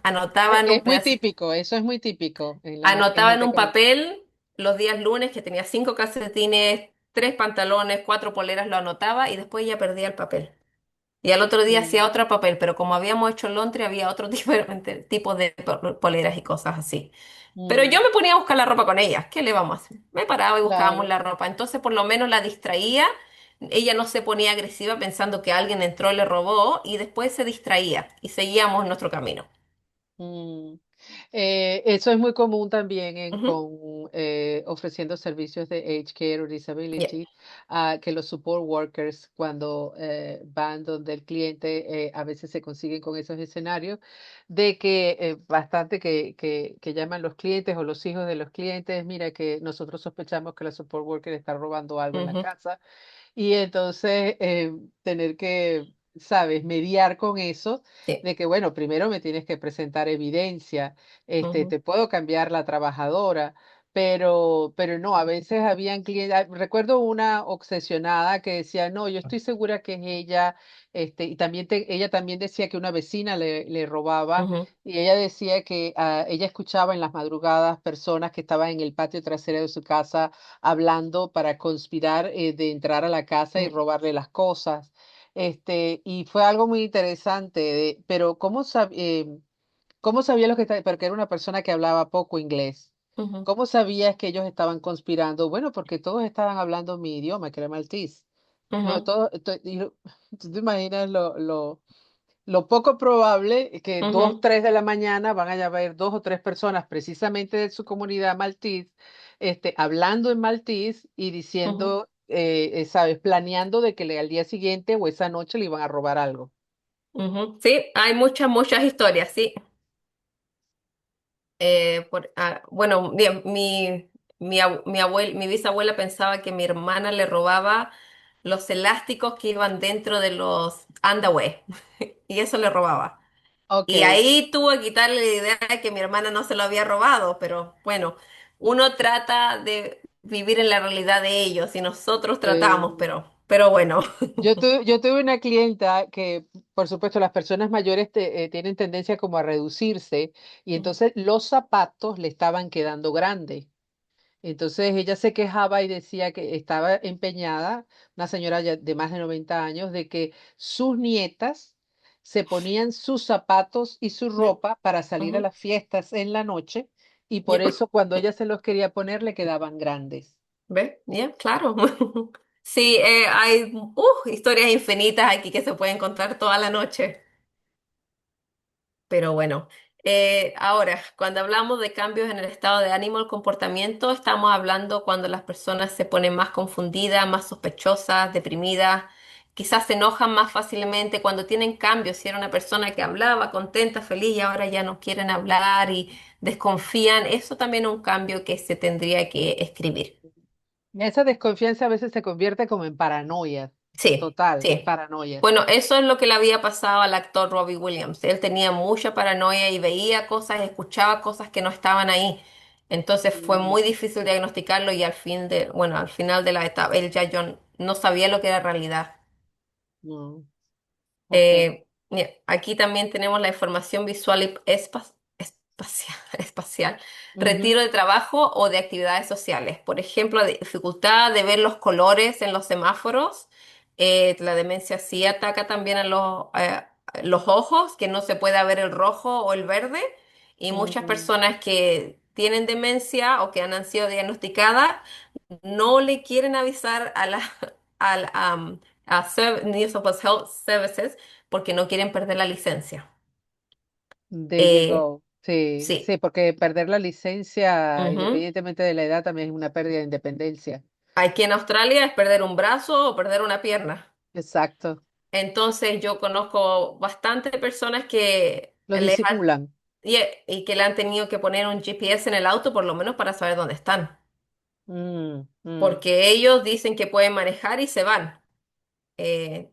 anotaba en un Es muy pedazo. típico, eso es muy típico en Anotaba en gente un con... papel los días lunes que tenía 5 calcetines, 3 pantalones, 4 poleras, lo anotaba y después ya perdía el papel. Y al otro día hacía Mm, otro papel, pero como habíamos hecho el lontre, había otro tipo de poleras y cosas así. Pero yo mm, me ponía a buscar la ropa con ella. ¿Qué le vamos a hacer? Me paraba y buscábamos claro. la ropa. Entonces, por lo menos la distraía. Ella no se ponía agresiva pensando que alguien entró y le robó y después se distraía y seguíamos nuestro camino. Mm. Eso es muy común también Ujú. con ofreciendo servicios de Age Care o Ya. Disability, que los support workers cuando van donde el cliente a veces se consiguen con esos escenarios de que bastante que llaman los clientes o los hijos de los clientes, mira que nosotros sospechamos que la support worker está robando algo en la Ujú. casa y entonces tener que, sabes, mediar con eso, Sí. de que, bueno, primero me tienes que presentar evidencia, Ujú. te puedo cambiar la trabajadora, pero no, a veces habían clientes, recuerdo una obsesionada que decía, no, yo estoy segura que es ella, y también ella también decía que una vecina le robaba. Ujú. Y ella decía que ella escuchaba en las madrugadas personas que estaban en el patio trasero de su casa hablando para conspirar de entrar a la casa y Ujú. robarle las cosas. Y fue algo muy interesante, pero ¿cómo sabía lo que estaba? Porque era una persona que hablaba poco inglés. Ujú. ¿Cómo sabías que ellos estaban conspirando? Bueno, porque todos estaban hablando mi idioma, que era maltés. No, Ujú. todo, ¿tú te imaginas lo poco probable es que dos, Ujú, 3 de la mañana van a haber 2 o 3 personas precisamente de su comunidad maltés, hablando en maltés y ujú, diciendo, ¿sabes? Planeando de que al día siguiente o esa noche le iban a robar algo. ujú. Sí, hay muchas, muchas historias, sí. Bueno, bien, mi bisabuela pensaba que mi hermana le robaba los elásticos que iban dentro de los underwear y eso le robaba. Y Ok. ahí tuvo que quitarle la idea de que mi hermana no se lo había robado, pero bueno, uno trata de vivir en la realidad de ellos y nosotros tratamos, eh, pero bueno. yo tuve una clienta que, por supuesto, las personas mayores tienen tendencia como a reducirse y entonces los zapatos le estaban quedando grandes. Entonces ella se quejaba y decía que estaba empeñada, una señora ya de más de 90 años, de que sus nietas se ponían sus zapatos y su ropa para salir a Ujú. las fiestas en la noche y Ya, por eso cuando ella se los quería poner le quedaban grandes. ¿Ve? Ya, claro. Sí, hay historias infinitas aquí que se pueden contar toda la noche. Pero bueno, ahora, cuando hablamos de cambios en el estado de ánimo, el comportamiento, estamos hablando cuando las personas se ponen más confundidas, más sospechosas, deprimidas, quizás se enojan más fácilmente cuando tienen cambios. Si era una persona que hablaba contenta, feliz y ahora ya no quieren hablar y desconfían, eso también es un cambio que se tendría que escribir. Esa desconfianza a veces se convierte como en paranoia, Sí, total, es sí. paranoia. Bueno, eso es lo que le había pasado al actor Robbie Williams. Él tenía mucha paranoia y veía cosas, escuchaba cosas que no estaban ahí. Entonces fue Mm, muy difícil diagnosticarlo y bueno, al final de la etapa, él ya yo no sabía lo que era realidad. no, ok. Mira, aquí también tenemos la información visual y espacial, espacial. Ujú, Retiro de trabajo o de actividades sociales. Por ejemplo, dificultad de ver los colores en los semáforos. La demencia sí ataca también a los ojos, que no se pueda ver el rojo o el verde. Y muchas mm, personas que tienen demencia o que han sido diagnosticadas no le quieren avisar a la, al, a New South Wales Health Services porque no quieren perder la licencia. there you Eh, go. Sí, sí. sí, porque perder la licencia, Ujú. independientemente de la edad, también es una pérdida de independencia. Aquí en Australia es perder un brazo o perder una pierna. Exacto. Entonces yo conozco bastante personas que Lo disimulan. y que le han tenido que poner un GPS en el auto por lo menos para saber dónde están. Mm, mm, Porque ellos dicen que pueden manejar y se van.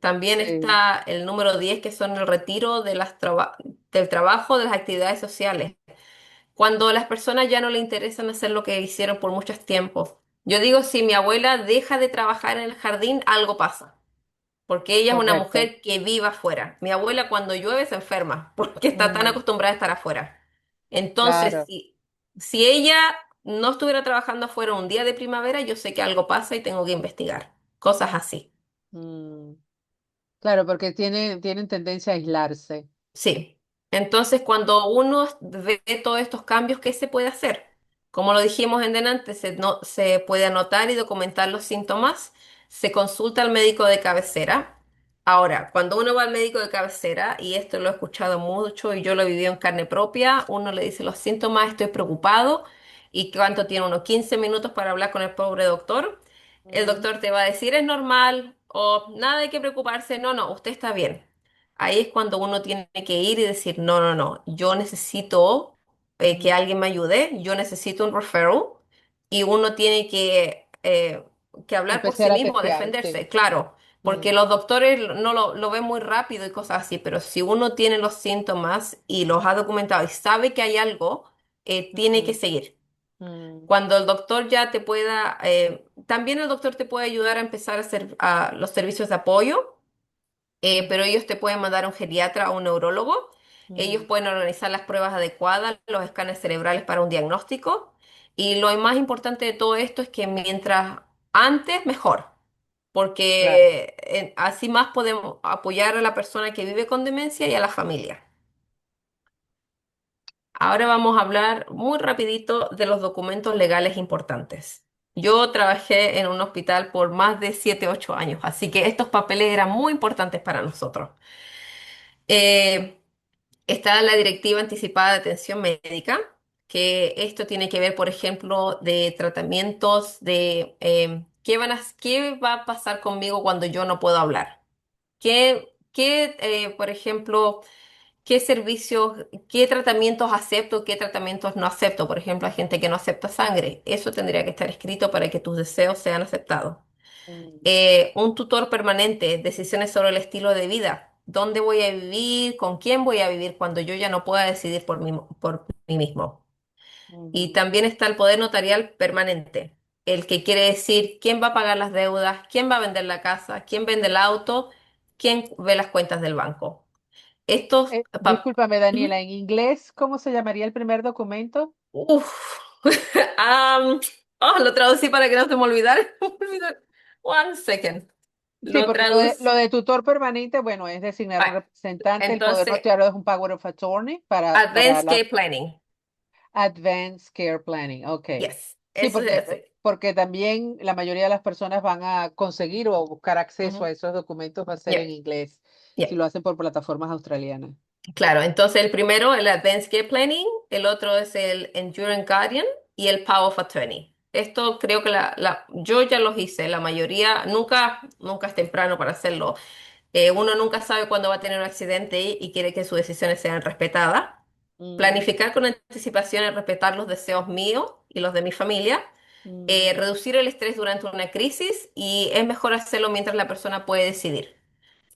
También sí, está el número 10 que son el retiro de del trabajo, de las actividades sociales. Cuando las personas ya no le interesan hacer lo que hicieron por muchos tiempos. Yo digo, si mi abuela deja de trabajar en el jardín, algo pasa, porque ella es una correcto. mujer que vive afuera. Mi abuela cuando llueve se enferma, porque está tan Mm, acostumbrada a estar afuera. Entonces, claro. si ella no estuviera trabajando afuera un día de primavera, yo sé que algo pasa y tengo que investigar. Cosas así. Mm, claro, porque tienen tendencia a aislarse. Sí. Entonces, cuando uno ve todos estos cambios, ¿qué se puede hacer? Como lo dijimos en delante, se puede anotar y documentar los síntomas, se consulta al médico de cabecera. Ahora, cuando uno va al médico de cabecera, y esto lo he escuchado mucho y yo lo he vivido en carne propia, uno le dice los síntomas, estoy preocupado, y cuánto tiene uno, 15 minutos para hablar con el pobre doctor. El Ujú, doctor te va a decir, es normal, o nada hay que preocuparse, no, no, usted está bien. Ahí es cuando uno tiene que ir y decir, no, no, no, yo necesito que ujú. alguien me ayude, yo necesito un referral y uno tiene que hablar por sí Empezar a mismo, testear, sí. defenderse, claro, porque Mm, los doctores no lo ven muy rápido y cosas así, pero si uno tiene los síntomas y los ha documentado y sabe que hay algo, tiene que mm, seguir. mm, Cuando el doctor ya te pueda, también el doctor te puede ayudar a empezar a hacer los servicios de apoyo, mm, pero ellos te pueden mandar a un geriatra o un neurólogo. Ellos mm. pueden organizar las pruebas adecuadas, los escáneres cerebrales para un diagnóstico. Y lo más importante de todo esto es que mientras antes, mejor, Claro. porque así más podemos apoyar a la persona que vive con demencia y a la familia. Ahora vamos a hablar muy rapidito de los documentos legales importantes. Yo trabajé en un hospital por más de 7, 8 años, así que estos papeles eran muy importantes para nosotros. Eh, Está la directiva anticipada de atención médica, que esto tiene que ver, por ejemplo, de tratamientos de qué va a pasar conmigo cuando yo no puedo hablar. Por ejemplo, qué servicios, qué tratamientos acepto, qué tratamientos no acepto. Por ejemplo, hay gente que no acepta sangre. Eso tendría que estar escrito para que tus deseos sean aceptados. Mm, Un tutor permanente, decisiones sobre el estilo de vida. ¿Dónde voy a vivir? ¿Con quién voy a vivir cuando yo ya no pueda decidir por mí mismo? Y ujú, también está el poder notarial permanente, el que quiere decir quién va a pagar las deudas, quién va a vender la casa, quién vende el auto, quién ve las cuentas del banco. Estos Discúlpame, Daniela, en inglés, ¿cómo se llamaría el primer documento? Uf. Am, lo traducí para que no se me olvidara. One second. Sí, Lo porque traduz. lo de tutor permanente, bueno, es designar un Ah, representante, el poder entonces, notario es un power of attorney para Advanced la Care Planning. advanced care planning. Ok. Yes, Sí, eso porque, es así. porque también la mayoría de las personas van a conseguir o buscar acceso a Ujú. esos documentos, va a ser Yeah, en inglés, yeah. si lo hacen por plataformas australianas. Claro, entonces el primero, el Advanced Care Planning, el otro es el Enduring Guardian y el Power of Attorney. Esto creo que yo ya los hice, la mayoría, nunca es temprano para hacerlo. Uno nunca sabe cuándo va a tener un accidente y quiere que sus decisiones sean respetadas. Mm, Planificar con anticipación y respetar los deseos míos y los de mi familia. mm. Reducir el estrés durante una crisis y es mejor hacerlo mientras la persona puede decidir.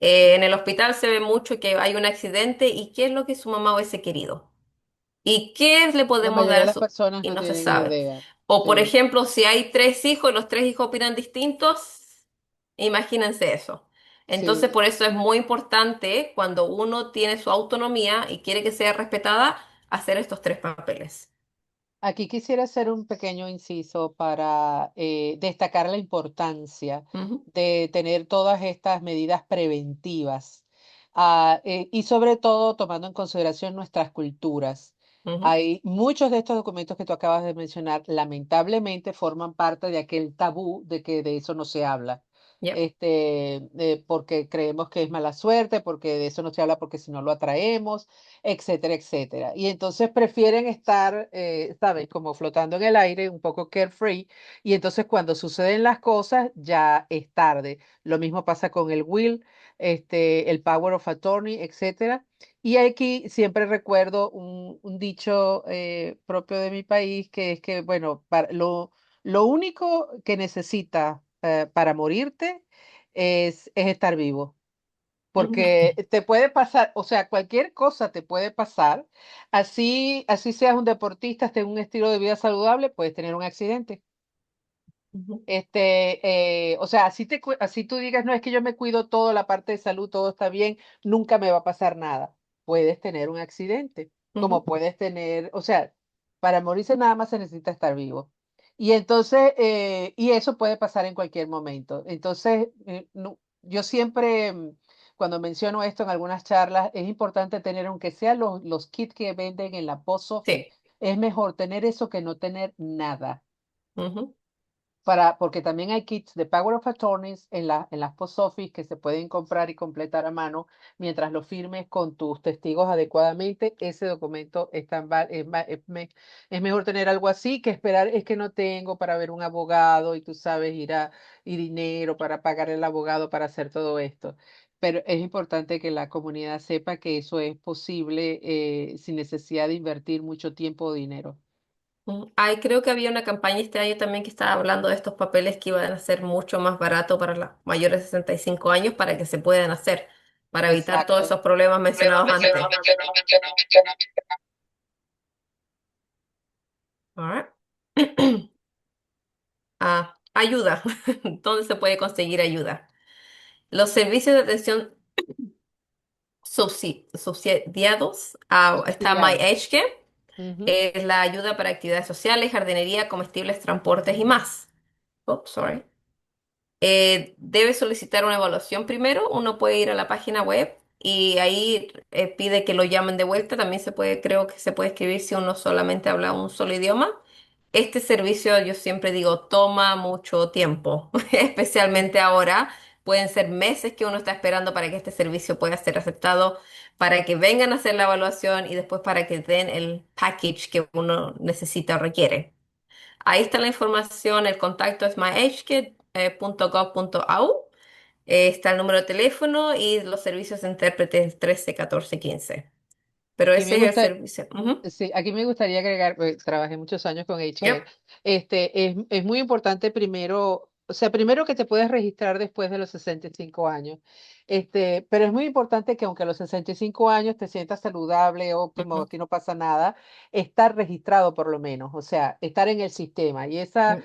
En el hospital se ve mucho que hay un accidente y qué es lo que su mamá hubiese querido. ¿Y qué le La podemos mayoría dar de a las su... personas Y no no se tienen sabe. idea. O por Sí. ejemplo, si hay tres hijos y los tres hijos opinan distintos, imagínense eso. Entonces, Sí. por eso es muy importante cuando uno tiene su autonomía y quiere que sea respetada, hacer estos tres papeles. Aquí quisiera hacer un pequeño inciso para destacar la importancia Ujú, de tener todas estas medidas preventivas y sobre todo tomando en consideración nuestras culturas. ujú, Hay muchos de estos documentos que tú acabas de mencionar, lamentablemente forman parte de aquel tabú de que de eso no se habla. yep, Porque creemos que es mala suerte, porque de eso no se habla porque si no lo atraemos, etcétera, etcétera. Y entonces prefieren estar, ¿sabes? Como flotando en el aire, un poco carefree, y entonces cuando suceden las cosas ya es tarde. Lo mismo pasa con el will, el power of attorney, etcétera. Y aquí siempre recuerdo un dicho propio de mi país, que es que, bueno, lo único que necesitas para morirte es estar vivo, ujú, porque te puede pasar, o sea, cualquier cosa te puede pasar. Así seas un deportista, estés en un estilo de vida saludable, puedes tener un accidente. ujú, O sea, así tú digas, no, es que yo me cuido todo, la parte de salud, todo está bien, nunca me va a pasar nada. Puedes tener un accidente, como ujú, puedes tener, o sea, para morirse nada más se necesita estar vivo. Y entonces, y eso puede pasar en cualquier momento. Entonces, yo siempre, cuando menciono esto en algunas charlas, es importante tener, aunque sean los kits que venden en la post office, sí, es mejor tener eso que no tener nada ujú, porque también hay kits de Power of Attorneys en las post office que se pueden comprar y completar a mano mientras lo firmes con tus testigos adecuadamente. Ese documento es mejor tener algo así que esperar, es que no tengo para ver un abogado y tú sabes, y dinero para pagar el abogado para hacer todo esto. Pero es importante que la comunidad sepa que eso es posible sin necesidad de invertir mucho tiempo o dinero. ujú. Ay, creo que había una campaña este año también que estaba hablando de estos papeles que iban a ser mucho más baratos para los mayores de 65 años para que se puedan hacer, para evitar todos Exacto. esos problemas mencionados antes. Alright. Ayuda. ¿Dónde se puede conseguir ayuda? Los servicios de atención subsidiados, está Subsidiados. MyHK, Ujú. es la ayuda para actividades sociales, jardinería, comestibles, transportes y más. Oops, sorry. Debe solicitar una evaluación primero. Uno puede ir a la página web y ahí pide que lo llamen de vuelta. También creo que se puede escribir si uno solamente habla un solo idioma. Este servicio, yo siempre digo, toma mucho tiempo, especialmente ahora, pueden ser meses que uno está esperando para que este servicio pueda ser aceptado, para que vengan a hacer la evaluación y después para que den el package que uno necesita o requiere. Ahí está la información, el contacto es myagekid.gov.au. Está el número de teléfono y los servicios de intérpretes 13 14 15. Pero Y me ese es el gusta, servicio. Ujú. sí, aquí me gustaría agregar, pues, trabajé muchos años con HCARE. Yep. Es muy importante primero, o sea, primero que te puedes registrar después de los 65 años. Pero es muy importante que aunque a los 65 años te sientas saludable, óptimo, Ujú. aquí no pasa nada, estar registrado por lo menos, o sea, estar en el sistema. Y esa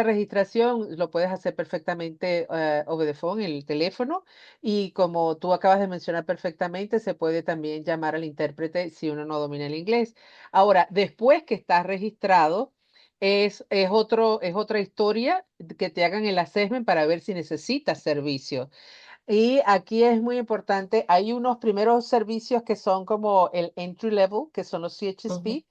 registración lo puedes hacer perfectamente over the phone, en el teléfono. Y como tú acabas de mencionar perfectamente, se puede también llamar al intérprete si uno no domina el inglés. Ahora, después que estás registrado, es otra historia que te hagan el assessment para ver si necesitas servicio. Y aquí es muy importante, hay unos primeros servicios que son como el entry level, que son los Ujú.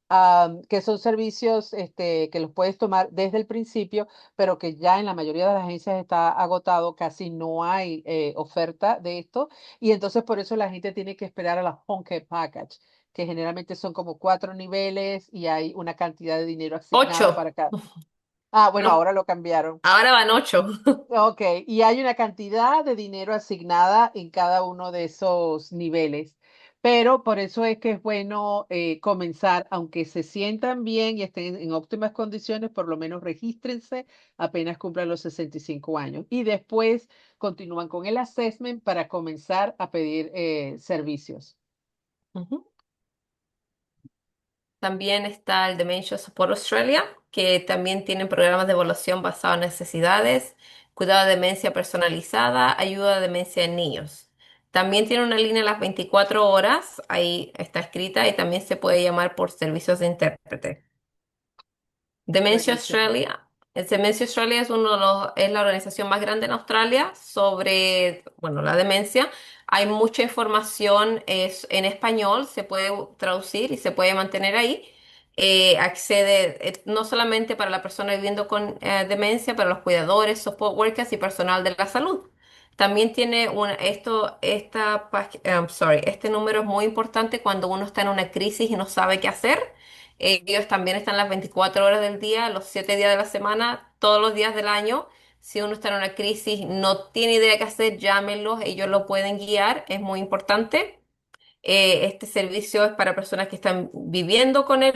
CHSP, que son servicios que los puedes tomar desde el principio, pero que ya en la mayoría de las agencias está agotado, casi no hay oferta de esto, y entonces por eso la gente tiene que esperar a la Home Care Package, que generalmente son como 4 niveles y hay una cantidad de dinero asignada Ocho. para cada. Ah, bueno, No, ahora lo cambiaron. ahora van ocho. Ok, y hay una cantidad de dinero asignada en cada uno de esos niveles, pero por eso es que es bueno comenzar, aunque se sientan bien y estén en óptimas condiciones, por lo menos regístrense apenas cumplan los 65 años y después continúan con el assessment para comenzar a pedir servicios. Ujú. También está el Dementia Support Australia, que también tienen programas de evaluación basados en necesidades, cuidado de demencia personalizada, ayuda a demencia en niños. También tiene una línea a las 24 horas, ahí está escrita, y también se puede llamar por servicios de intérprete. Dementia Buenísimo. Australia. Dementia Australia es es la organización más grande en Australia sobre, bueno, la demencia. Hay mucha información en español, se puede traducir y se puede mantener ahí. Accede no solamente para la persona viviendo con demencia, para los cuidadores, support workers y personal de la salud. También tiene este número es muy importante cuando uno está en una crisis y no sabe qué hacer. Ellos también están las 24 horas del día, los 7 días de la semana, todos los días del año. Si uno está en una crisis, no tiene idea qué hacer, llámenlos, ellos lo pueden guiar, es muy importante. Este servicio es para personas que están viviendo con él,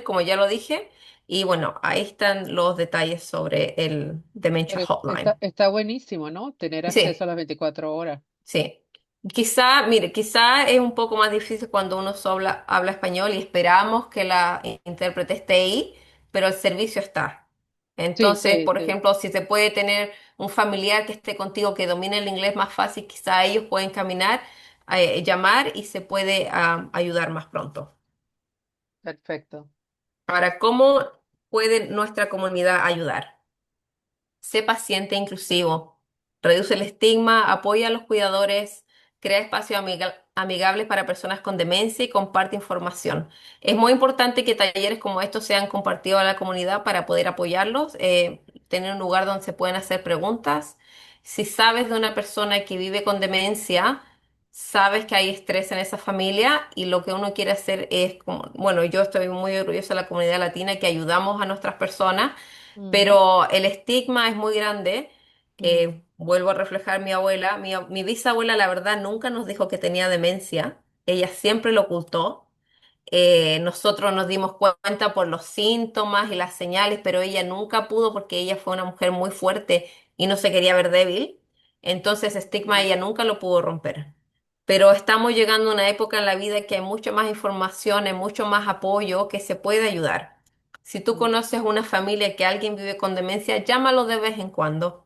como ya lo dije. Y bueno, ahí están los detalles sobre el Dementia Pero Hotline. está buenísimo, ¿no? Tener acceso Sí. a las 24 horas. Sí. Quizá, mire, quizá es un poco más difícil cuando uno habla español y esperamos que la intérprete esté ahí, pero el servicio está. Sí, Entonces, sí, por sí. ejemplo, si se puede tener un familiar que esté contigo que domine el inglés más fácil, quizá ellos pueden caminar, llamar y se puede ayudar más pronto. Perfecto. Ahora, ¿cómo puede nuestra comunidad ayudar? Sé paciente e inclusivo, reduce el estigma, apoya a los cuidadores, crea espacios amigables para personas con demencia y comparte información. Es muy importante que talleres como estos sean compartidos a la comunidad para poder apoyarlos, tener un lugar donde se pueden hacer preguntas. Si sabes de una persona que vive con demencia, sabes que hay estrés en esa familia y lo que uno quiere hacer es, como, bueno, yo estoy muy orgullosa de la comunidad latina que ayudamos a nuestras personas, Ujú, pero el estigma es muy grande. mm, Vuelvo a reflejar mi abuela. Mi bisabuela, la verdad, nunca nos dijo que tenía demencia. Ella siempre lo ocultó. Nosotros nos dimos cuenta por los síntomas y las señales, pero ella nunca pudo porque ella fue una mujer muy fuerte y no se quería ver débil. Entonces, ese estigma mm, ella nunca lo pudo romper. Pero estamos llegando a una época en la vida que hay mucha más información, hay mucho más apoyo que se puede ayudar. Si tú mm, conoces una familia que alguien vive con demencia, llámalo de vez en cuando.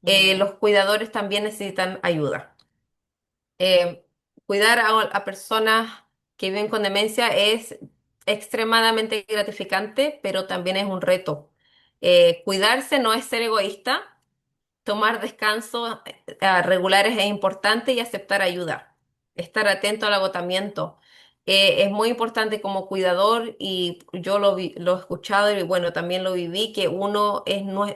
mm, Los cuidadores también necesitan ayuda. Eh, Cuidar a personas que viven con demencia es extremadamente gratificante, pero también es un reto. Cuidarse no es ser egoísta, tomar descansos regulares es importante y aceptar ayuda. Estar atento al agotamiento. Es muy importante como cuidador y yo lo he escuchado y bueno, también lo viví, que uno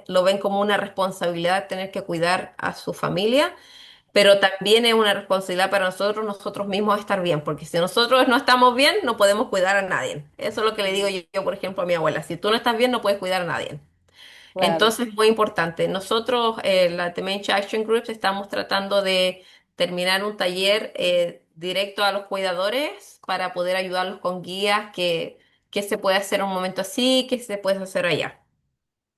lo ven como una responsabilidad tener que cuidar a su familia, pero también es una responsabilidad para nosotros mismos estar bien, porque si nosotros no estamos bien, no podemos cuidar a nadie. Eso es lo que le digo Mm, yo, por ejemplo, a mi abuela. Si tú no estás bien, no puedes cuidar a nadie. claro, Entonces, muy importante. Nosotros, la Dementia Action Groups, estamos tratando de terminar un taller directo a los cuidadores para poder ayudarlos con guías que se puede hacer en un momento así, que se puede hacer allá.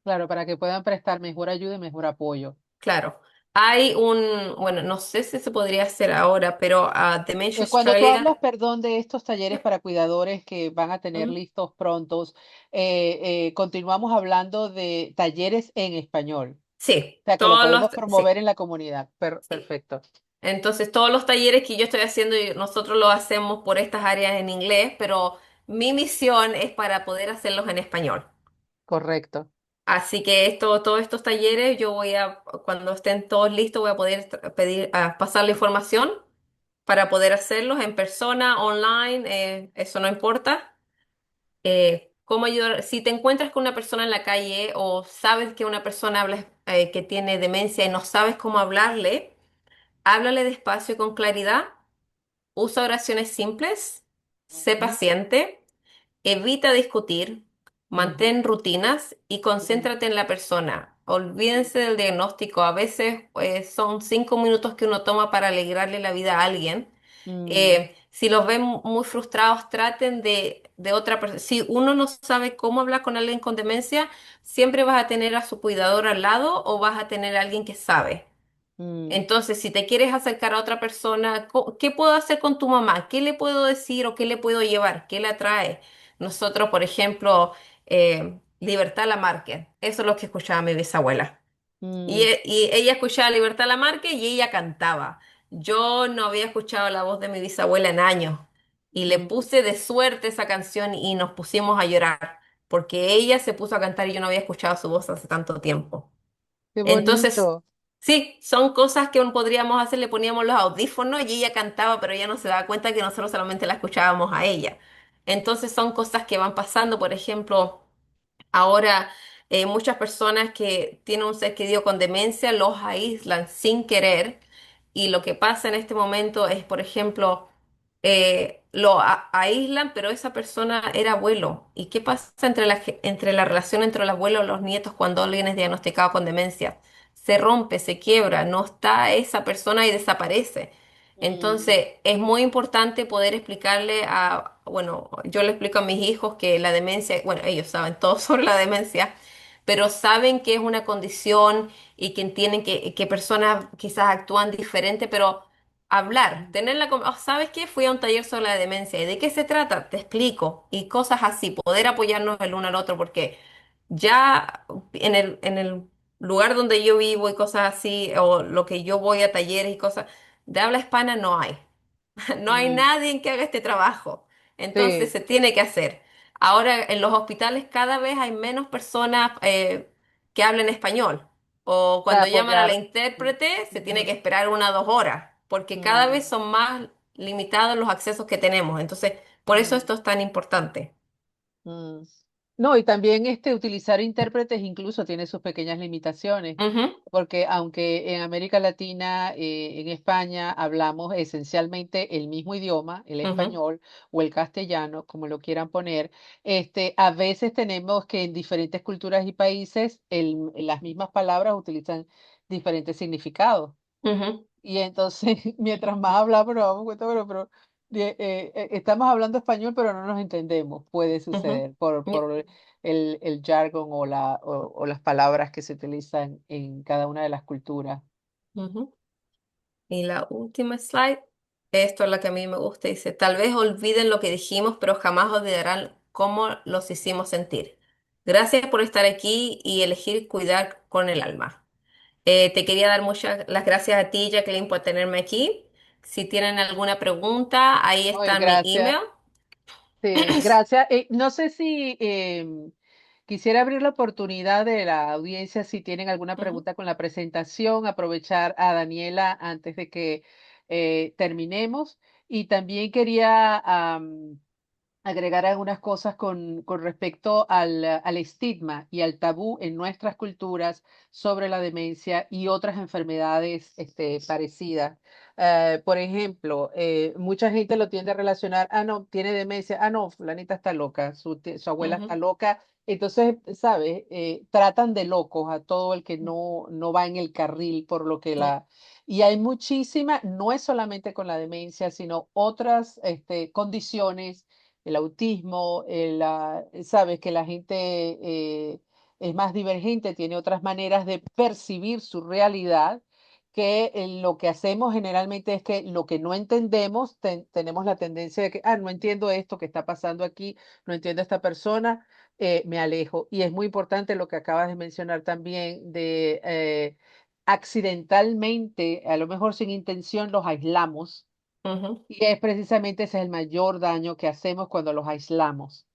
claro, para que puedan prestar mejor ayuda y mejor apoyo. Claro. Hay bueno, no sé si se podría hacer ahora, pero Dementia Cuando tú Australia, hablas, perdón, de estos talleres para cuidadores que van a tener ujú, listos prontos, continuamos hablando de talleres en español, sí, o sea, que lo todos los, podemos promover sí, en la comunidad. sí. Perfecto, Entonces, todos los talleres que yo estoy haciendo, nosotros los hacemos por estas áreas en inglés, pero mi misión es para poder hacerlos en español. correcto. Así que todos estos talleres, cuando estén todos listos, voy a poder pasar la información para poder hacerlos en persona, online, eso no importa. Cómo ayudar, si te encuentras con una persona en la calle o sabes que una persona que tiene demencia y no sabes cómo hablarle, háblale despacio y con claridad. Usa oraciones simples, sé Ujú, paciente, evita discutir, ujú, mantén rutinas y ujú, concéntrate en la persona. Olvídense del diagnóstico. A veces son 5 minutos que uno toma para alegrarle la vida a alguien. mm, Si los ven muy frustrados, traten de otra persona. Si uno no sabe cómo hablar con alguien con demencia, siempre vas a tener a su cuidador al lado o vas a tener a alguien que sabe. mm, Entonces, si te quieres acercar a otra persona, ¿qué puedo hacer con tu mamá? ¿Qué le puedo decir o qué le puedo llevar? ¿Qué le atrae? Nosotros, por ejemplo, Libertad Lamarque, eso es lo que escuchaba mi bisabuela. mm, Y ella escuchaba Libertad Lamarque y ella cantaba. Yo no había escuchado la voz de mi bisabuela en años y le mm. puse de suerte esa canción y nos pusimos a llorar porque ella se puso a cantar y yo no había escuchado su voz hace tanto tiempo. Qué Entonces, bonito. sí, son cosas que aún podríamos hacer, le poníamos los audífonos y ella cantaba, pero ella no se daba cuenta que nosotros solamente la escuchábamos a ella. Entonces son cosas que van pasando, por ejemplo. Ahora, muchas personas que tienen un ser querido con demencia los aíslan sin querer y lo que pasa en este momento es, por ejemplo, aíslan, pero esa persona era abuelo. ¿Y qué pasa entre la relación entre el abuelo y los nietos cuando alguien es diagnosticado con demencia? Se rompe, se quiebra, no está esa persona y desaparece. Mm, Entonces, es muy importante poder bueno, yo le explico a mis hijos que la demencia, bueno, ellos saben todo sobre la demencia, pero saben que es una condición y que entienden que personas quizás actúan diferente, pero hablar, ¿sabes qué? Fui a un taller sobre la demencia y ¿de qué se trata? Te explico y cosas así, poder apoyarnos el uno al otro, porque ya en el lugar donde yo vivo y cosas así, o lo que yo voy a talleres y cosas de habla hispana no hay. No hay mm. nadie que haga este trabajo. Entonces Sí, se tiene que hacer. Ahora en los hospitales cada vez hay menos personas que hablen español. O para cuando llaman a la apoyar. intérprete se tiene Ujú, que esperar 1 o 2 horas, porque cada mm, vez son más limitados los accesos que tenemos. Entonces, por eso mm. esto es tan importante. Mm. No, y también utilizar intérpretes incluso tiene sus pequeñas limitaciones, Ujú, porque aunque en América Latina, en España, hablamos esencialmente el mismo idioma, el ujú, español o el castellano, como lo quieran poner, a veces tenemos que en diferentes culturas y países las mismas palabras utilizan diferentes significados. ujú, Y entonces, mientras más hablamos, nos damos cuenta, pero estamos hablando español, pero no nos entendemos. Puede ujú. suceder por, Ya, por el jargon o las palabras que se utilizan en cada una de las culturas. ujú. Y la última slide, esto es la que a mí me gusta, dice, tal vez olviden lo que dijimos, pero jamás olvidarán cómo los hicimos sentir. Gracias por estar aquí y elegir cuidar con el alma. Te quería dar muchas las gracias a ti, Jacqueline, por tenerme aquí. Si tienen alguna pregunta, ahí Ay, está mi gracias. email. Sí, gracias. No sé si quisiera abrir la oportunidad de la audiencia, si tienen alguna Ujú, pregunta con la presentación, aprovechar a Daniela antes de que terminemos Y también quería agregar algunas cosas con respecto al estigma y al tabú en nuestras culturas sobre la demencia y otras enfermedades parecidas. Por ejemplo, mucha gente lo tiende a relacionar, ah, no, tiene demencia, ah, no, fulanita está loca, su abuela está Ujú. loca. Entonces, ¿sabes? Tratan de locos a todo el que no va en el carril por lo que Ya. la... Y hay muchísima, no es solamente con la demencia, sino otras condiciones, el autismo, sabes que la gente es más divergente, tiene otras maneras de percibir su realidad, que lo que hacemos generalmente es que lo que no entendemos, tenemos la tendencia de que, ah, no entiendo esto que está pasando aquí, no entiendo a esta persona, me alejo. Y es muy importante lo que acabas de mencionar también de accidentalmente, a lo mejor sin intención, los aislamos Ujú. y es precisamente ese es el mayor daño que hacemos cuando los aislamos,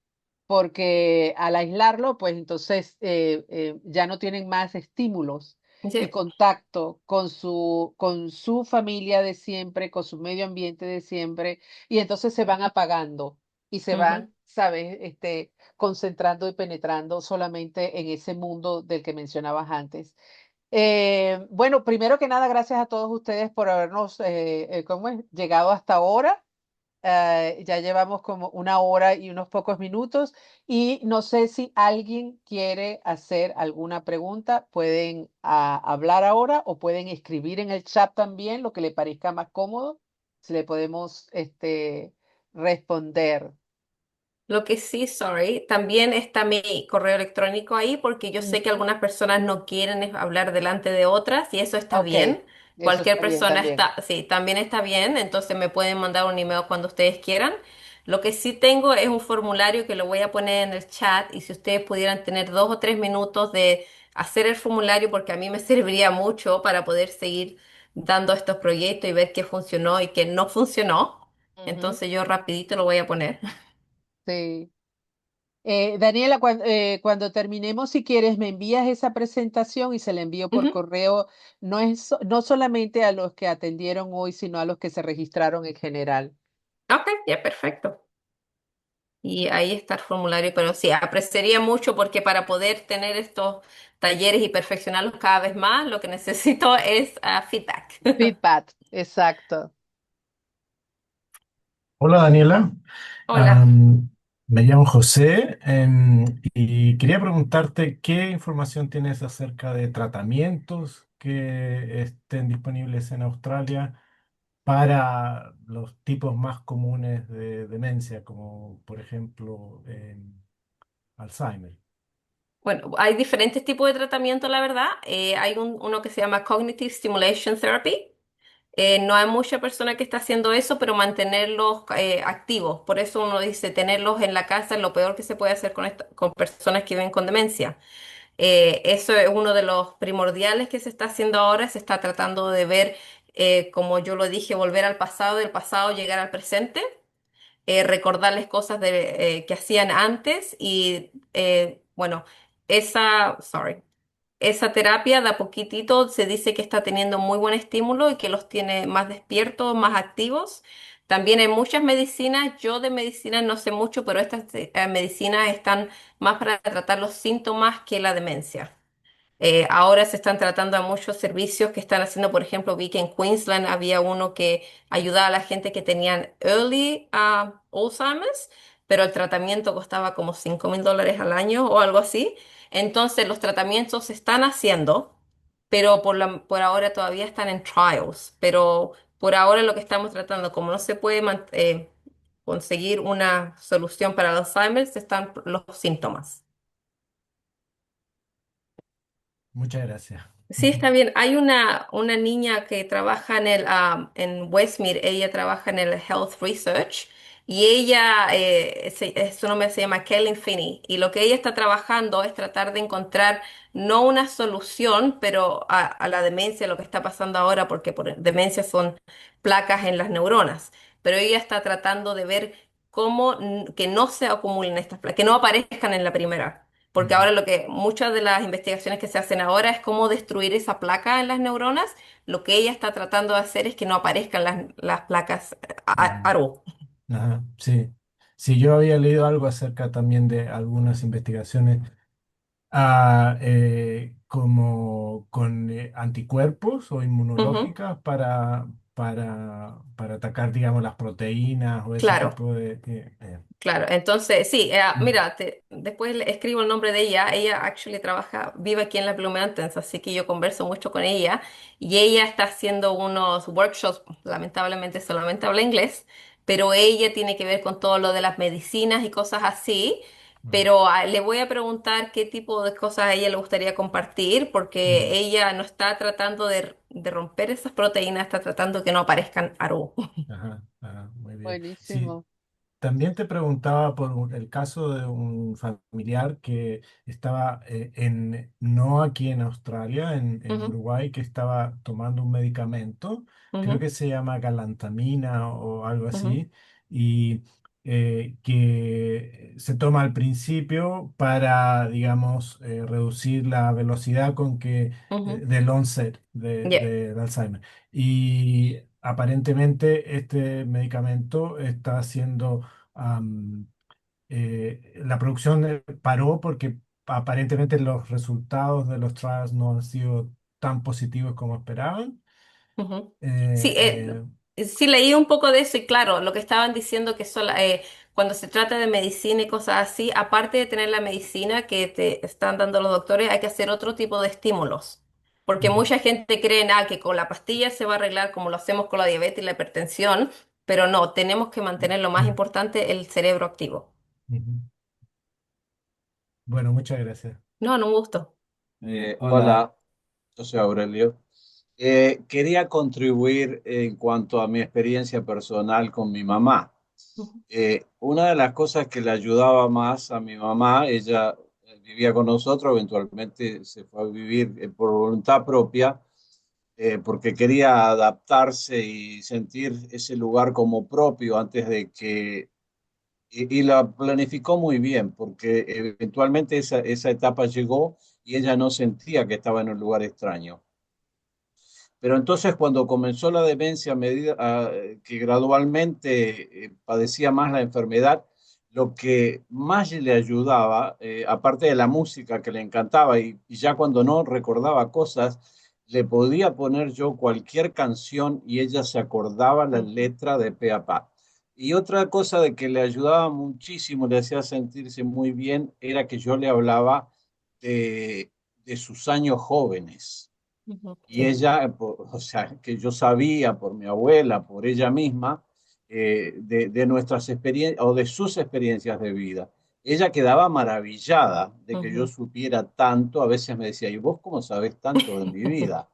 porque al aislarlo, pues entonces ya no tienen más estímulos y Ya. contacto con su familia de siempre, con su medio ambiente de siempre, y entonces se van apagando y se Ujú. van, ¿sabes? Concentrando y penetrando solamente en ese mundo del que mencionabas antes. Bueno, primero que nada, gracias a todos ustedes por habernos ¿cómo es? Llegado hasta ahora. Ya llevamos como una hora y unos pocos minutos y no sé si alguien quiere hacer alguna pregunta. Pueden hablar ahora o pueden escribir en el chat también lo que le parezca más cómodo. Si le podemos responder. Lo que sí, sorry, también está mi correo electrónico ahí porque yo sé que Ujú. algunas personas no quieren hablar delante de otras y eso está Ok, bien. eso Cualquier está bien persona también. está, sí, también está bien, entonces me pueden mandar un email cuando ustedes quieran. Lo que sí tengo es un formulario que lo voy a poner en el chat y si ustedes pudieran tener 2 o 3 minutos de hacer el formulario porque a mí me serviría mucho para poder seguir dando estos proyectos y ver qué funcionó y qué no funcionó. Ujú. Entonces yo rapidito lo voy a poner. Sí. Daniela, cuando terminemos, si quieres, me envías esa presentación y se la envío por Ujú. correo, no solamente a los que atendieron hoy, sino a los que se registraron en general. Ok, ya, perfecto. Y ahí está el formulario, pero sí, apreciaría mucho porque para poder tener estos talleres y perfeccionarlos cada vez más, lo que necesito es feedback. Feedback, exacto. Hola Daniela. Hola. Am, Me llamo José, y quería preguntarte qué información tienes acerca de tratamientos que estén disponibles en Australia para los tipos más comunes de demencia, como por ejemplo Alzheimer. Bueno, hay diferentes tipos de tratamiento, la verdad. Hay uno que se llama Cognitive Stimulation Therapy. No hay mucha persona que está haciendo eso, pero mantenerlos activos. Por eso uno dice, tenerlos en la casa es lo peor que se puede hacer con personas que viven con demencia. Eso es uno de los primordiales que se está haciendo ahora. Se está tratando de ver, como yo lo dije, volver al pasado, del pasado llegar al presente, recordarles cosas que hacían antes y, bueno, esa terapia de a poquitito se dice que está teniendo muy buen estímulo y que los tiene más despiertos, más activos. También hay muchas medicinas. Yo de medicinas no sé mucho, pero estas medicinas están más para tratar los síntomas que la demencia. Ahora se están tratando a muchos servicios que están haciendo, por ejemplo, vi que en Queensland había uno que ayudaba a la gente que tenían early Alzheimer's, pero el tratamiento costaba como $5,000 al año o algo así. Entonces los tratamientos se están haciendo, pero por ahora todavía están en trials. Pero por ahora lo que estamos tratando, como no se puede conseguir una solución para el Alzheimer's, están los síntomas. Muchas gracias. Sí, está bien. Hay una niña que trabaja en Westmead, ella trabaja en el Health Research y ella, su nombre se llama Kelly Finney y lo que ella está trabajando es tratar de encontrar no una solución, pero a la demencia, lo que está pasando ahora, porque por demencia son placas en las neuronas, pero ella está tratando de ver cómo que no se acumulen estas placas, que no aparezcan en la primera. porque ujú, ahora muchas de las investigaciones que se hacen ahora es cómo destruir esa placa en las neuronas. Lo que ella está tratando de hacer es que no aparezcan las placas ujú. ARO. Ajá, sí. Sí, yo había leído algo acerca también de algunas investigaciones como con anticuerpos o Ujú, inmunológicas para atacar, digamos, las proteínas o ese claro. tipo de... Claro, entonces sí, mm, mira, después le escribo el nombre de ella. Ella actually vive aquí en la Blue Mountains, así que yo converso mucho con ella y ella está haciendo unos workshops, lamentablemente solamente habla inglés, pero ella tiene que ver con todo lo de las medicinas y cosas así. mm, Pero le voy a preguntar qué tipo de cosas a ella le gustaría compartir, mm, porque ella no está tratando de romper esas proteínas, está tratando que no aparezcan ARU. ajá, ajá, muy bien. Sí, Buenísimo. también te preguntaba por el caso de un familiar que estaba no aquí en Australia, en Ujú, Uruguay, que estaba tomando un medicamento, creo ujú, que se llama galantamina o algo ujú, así, y que se toma al principio para, digamos, reducir la velocidad con que ujú. del onset Ya. del Alzheimer. Y aparentemente este medicamento está haciendo la producción paró porque aparentemente los resultados de los trials no han sido tan positivos como esperaban. Ujú. Sí, Eh, sí leí un poco de eso y claro, lo que estaban diciendo que cuando se trata de medicina y cosas así, aparte de tener la medicina que te están dando los doctores, hay que hacer otro tipo de estímulos. Porque ujú, mucha gente cree que con la pastilla se va a arreglar como lo hacemos con la diabetes y la hipertensión, pero no, tenemos que mantener lo más importante, el cerebro activo. ujú. Bueno, muchas gracias. No, no, un gusto. Hola, yo soy Aurelio. Quería contribuir en cuanto a mi experiencia personal con mi mamá. Ujú, Una de las cosas que le ayudaba más a mi mamá, ella vivía con nosotros, eventualmente se fue a vivir por voluntad propia, porque quería adaptarse y sentir ese lugar como propio antes de que... Y la planificó muy bien, porque eventualmente esa etapa llegó y ella no sentía que estaba en un lugar extraño. Pero entonces cuando comenzó la demencia, a medida que gradualmente padecía más la enfermedad, lo que más le ayudaba, aparte de la música que le encantaba, y ya cuando no recordaba cosas, le podía poner yo cualquier canción y ella se acordaba la ujú, letra de pe a pa. Y otra cosa de que le ayudaba muchísimo, le hacía sentirse muy bien, era que yo le hablaba de sus años jóvenes. ujú, Y sí. ella, o sea, que yo sabía por mi abuela, por ella misma, de nuestras experiencias o de sus experiencias de vida. Ella quedaba maravillada de que yo Ujú. supiera tanto. A veces me decía, ¿y vos cómo sabés tanto de mi vida?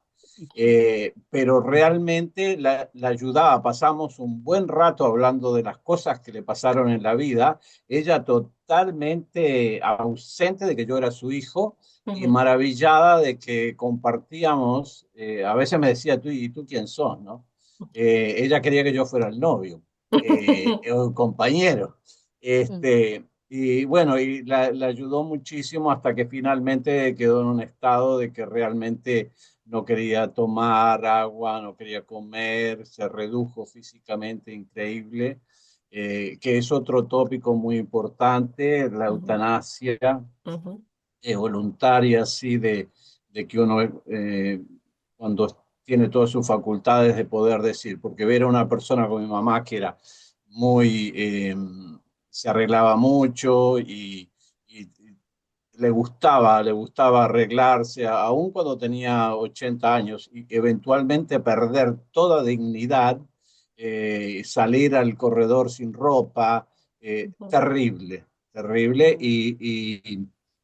Pero realmente la ayudaba. Pasamos un buen rato hablando de las cosas que le pasaron en la vida. Ella totalmente ausente de que yo era su hijo y Ujú, maravillada de que compartíamos. A veces me decía, ¿tú y tú quién sos? ¿No? Ella quería que yo fuera el novio o el compañero. Mm. Y bueno, y la ayudó muchísimo hasta que finalmente quedó en un estado de que realmente no quería tomar agua, no quería comer, se redujo físicamente increíble, que es otro tópico muy importante, la ujú, eutanasia ujú, voluntaria, así de que uno cuando tiene todas sus facultades de poder decir, porque ver a una persona como mi mamá que era muy, se arreglaba mucho y le gustaba arreglarse, aun cuando tenía 80 años, y eventualmente perder toda dignidad, salir al corredor sin ropa, ujú, terrible, terrible. ujú, Y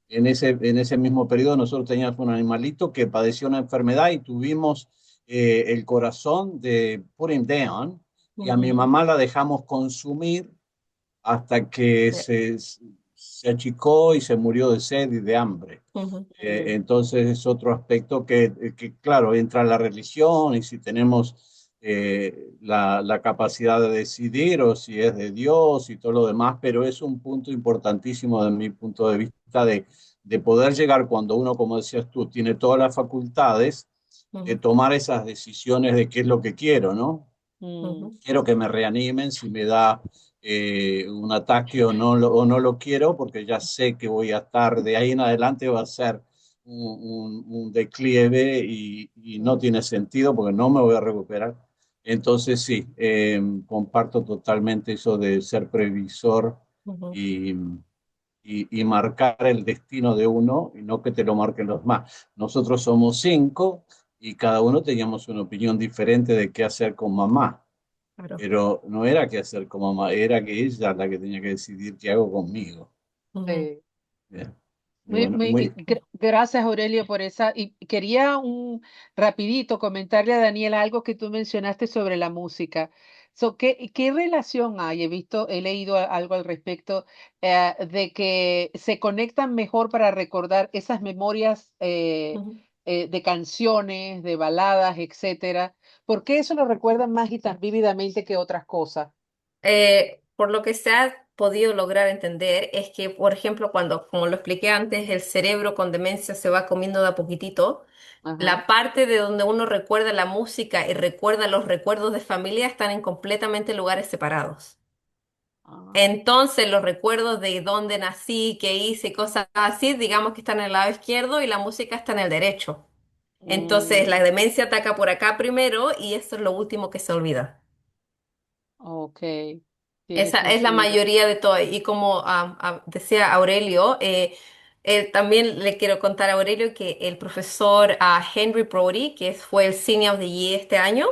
en ese mismo periodo nosotros teníamos un animalito que padeció una enfermedad y tuvimos el corazón de put him down, y a mi ujú, mamá la dejamos consumir hasta que sí, se achicó y se murió de sed y de hambre. ujú, Entonces es otro aspecto que, claro, entra la religión y si tenemos la capacidad de decidir o si es de Dios y todo lo demás, pero es un punto importantísimo de mi punto de vista de poder llegar cuando uno, como decías tú, tiene todas las facultades, de Ujú, tomar esas decisiones de qué es lo que quiero, ¿no? mm, ujú, Quiero que me reanimen si me da un ataque o no lo quiero, porque ya sé que voy a estar de ahí en adelante, va a ser un declive y no mm, tiene sentido porque no me voy a recuperar. Entonces sí, comparto totalmente eso de ser previsor ujú. y, y marcar el destino de uno y no que te lo marquen los más. Nosotros somos cinco y cada uno teníamos una opinión diferente de qué hacer con mamá, Claro. pero no era qué hacer con mamá, era que ella la que tenía que decidir qué hago conmigo. Ujú. sí. Bien. Y Muy, bueno, muy, muy, gracias, Aurelio, por esa. Y quería un rapidito comentarle a Daniela algo que tú mencionaste sobre la música. ¿Qué relación hay? He leído algo al respecto de que se conectan mejor para recordar esas memorias Ujú. de canciones, de baladas, etcétera. ¿Por qué eso lo recuerdan más y tan vívidamente que otras cosas? Por lo que se ha podido lograr entender es que, por ejemplo, cuando, como lo expliqué antes, el cerebro con demencia se va comiendo de a poquitito, Ajá. la parte de donde uno recuerda la música y recuerda los recuerdos de familia están en completamente lugares separados. Ah, Entonces, los recuerdos de dónde nací, qué hice, cosas así, digamos que están en el lado izquierdo y la música está en el derecho. Entonces, la mm, demencia ataca por acá primero y eso es lo último que se olvida. ok, tiene Esa es la sentido. mayoría de todo. Y como decía Aurelio, también le quiero contar a Aurelio que el profesor Henry Brody, que fue el Senior of the Year este año,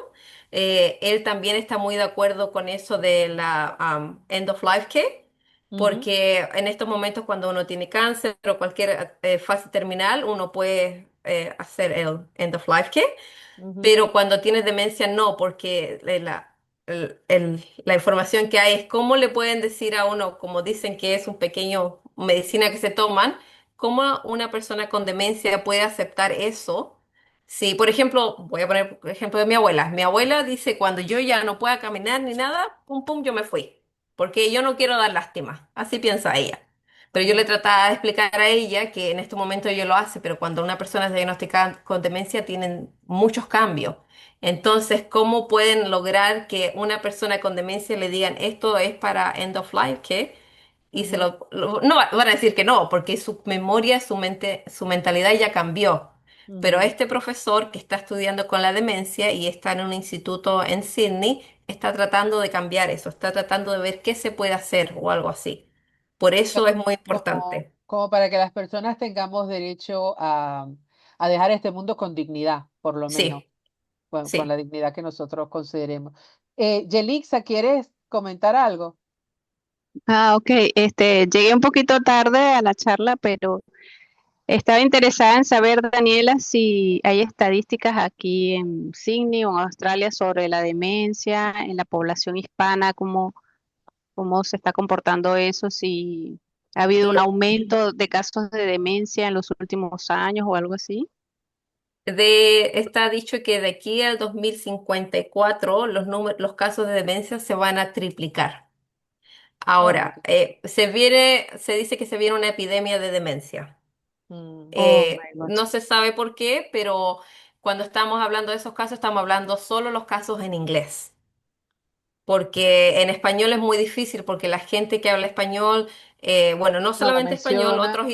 él también está muy de acuerdo con eso de la End of Life Care, Ujú, porque en estos momentos cuando uno tiene cáncer o cualquier fase terminal, uno puede hacer el End of Life Care. ujú, Pero cuando tienes demencia no, porque la información que hay es cómo le pueden decir a uno, como dicen que es un pequeño medicina que se toman, cómo una persona con demencia puede aceptar eso. Si, por ejemplo, voy a poner el ejemplo de mi abuela. Mi abuela dice, cuando yo ya no pueda caminar ni nada, pum, pum, yo me fui, porque yo no quiero dar lástima. Así piensa ella. Pero yo le ujú, trataba de explicar a ella que en este momento ella lo hace, pero cuando una persona es diagnosticada con demencia tienen muchos cambios. Entonces, ¿cómo pueden lograr que una persona con demencia le digan esto es para end of life, qué? Y ujú, no van a decir que no, porque su memoria, su mente, su mentalidad ya cambió. Pero ujú. este profesor que está estudiando con la demencia y está en un instituto en Sydney, está tratando de cambiar eso, está tratando de ver qué se puede hacer o algo así. Por eso es muy importante. Como para que las personas tengamos derecho a dejar este mundo con dignidad, por lo menos, Sí, con la sí. dignidad que nosotros consideremos. Yelixa, ¿quieres comentar algo? Ah, ok. Llegué un poquito tarde a la charla, pero estaba interesada en saber, Daniela, si hay estadísticas aquí en Sydney o en Australia sobre la demencia en la población hispana, cómo se está comportando eso, si ha habido un aumento de casos de demencia en los últimos años o algo así. Está dicho que de aquí al 2054 los casos de demencia se van a triplicar. Oh, Ahora, se dice que se viene una epidemia de demencia. mm, Oh my God. No se sabe por qué, pero cuando estamos hablando de esos casos, estamos hablando solo los casos en inglés. Porque en español es muy difícil, porque la gente que habla español, bueno, no no la solamente español, menciona. otros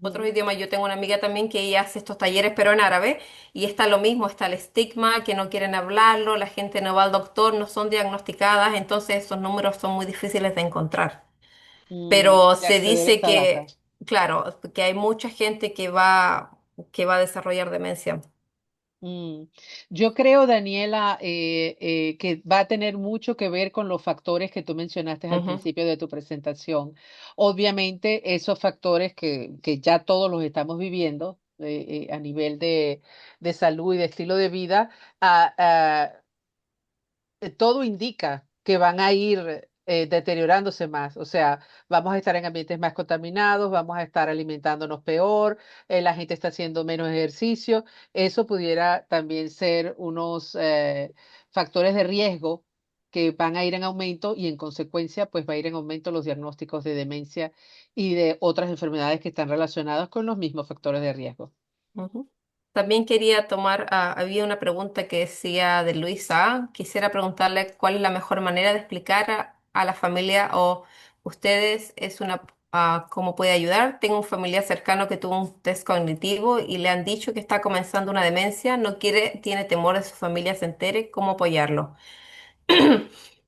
Ujú, idiomas. Yo tengo una amiga también que ella hace estos talleres, pero en árabe, y está lo mismo, está el estigma, que no quieren hablarlo, la gente no va al doctor, no son diagnosticadas, entonces esos números son muy difíciles de encontrar. Pero de se acceder a dice esta data. que, claro, que hay mucha gente que va a desarrollar demencia. Mm, Yo creo, Daniela, que va a tener mucho que ver con los factores que tú mencionaste al Ujú. principio de tu presentación. Obviamente, esos factores que ya todos los estamos viviendo a nivel de salud y de estilo de vida, ah, ah, todo indica que van a ir deteriorándose más. O sea, vamos a estar en ambientes más contaminados, vamos a estar alimentándonos peor, la gente está haciendo menos ejercicio. Eso pudiera también ser unos factores de riesgo que van a ir en aumento y en consecuencia pues va a ir en aumento los diagnósticos de demencia y de otras enfermedades que están relacionadas con los mismos factores de riesgo. Ujú. También quería tomar, había una pregunta que decía de Luisa. Quisiera preguntarle cuál es la mejor manera de explicar a la familia o ustedes cómo puede ayudar. Tengo un familiar cercano que tuvo un test cognitivo y le han dicho que está comenzando una demencia, no quiere, tiene temor de su familia se entere, ¿cómo apoyarlo?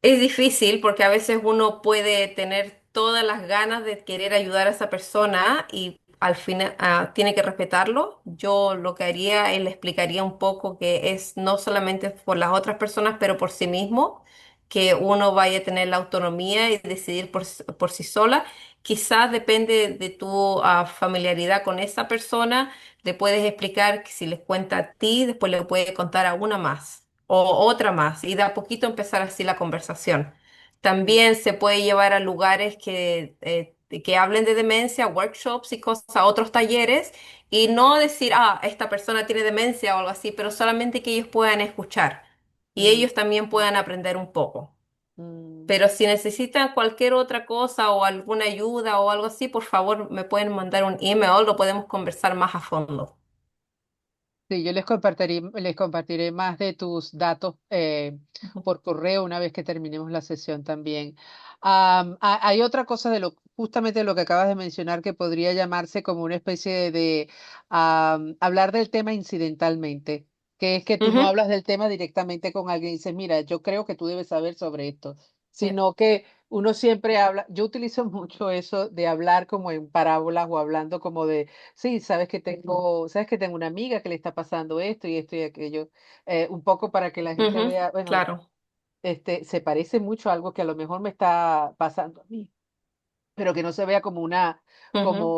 Es difícil porque a veces uno puede tener todas las ganas de querer ayudar a esa persona y al final tiene que respetarlo. Yo lo que haría es le explicaría un poco que es no solamente por las otras personas, pero por sí mismo, que uno vaya a tener la autonomía y decidir por sí sola. Quizás depende de tu familiaridad con esa persona, le puedes explicar que si les cuenta a ti, después le puede contar a una más o otra más y de a poquito empezar así la conversación. Mm, También se puede llevar a lugares que hablen de demencia, workshops y cosas, a otros talleres y no decir, esta persona tiene demencia o algo así, pero solamente que ellos puedan escuchar y mm, ellos también puedan aprender un poco. mm. Pero si necesitan cualquier otra cosa o alguna ayuda o algo así, por favor me pueden mandar un email, lo podemos conversar más a fondo. Sí, yo les compartiré más de tus datos Ujú. por correo una vez que terminemos la sesión también. Hay otra cosa justamente de lo que acabas de mencionar que podría llamarse como una especie hablar del tema incidentalmente, que es que tú no Ujú. hablas del tema directamente con alguien y dices, mira, yo creo que tú debes saber sobre esto, Yeah. sino que uno siempre habla, yo utilizo mucho eso de hablar como en parábolas o hablando como de sí, sabes que tengo una amiga que le está pasando esto y esto y aquello, un poco para que la gente Ujú. vea, bueno, Claro. se parece mucho a algo que a lo mejor me está pasando a mí, pero que no se vea como Ujú.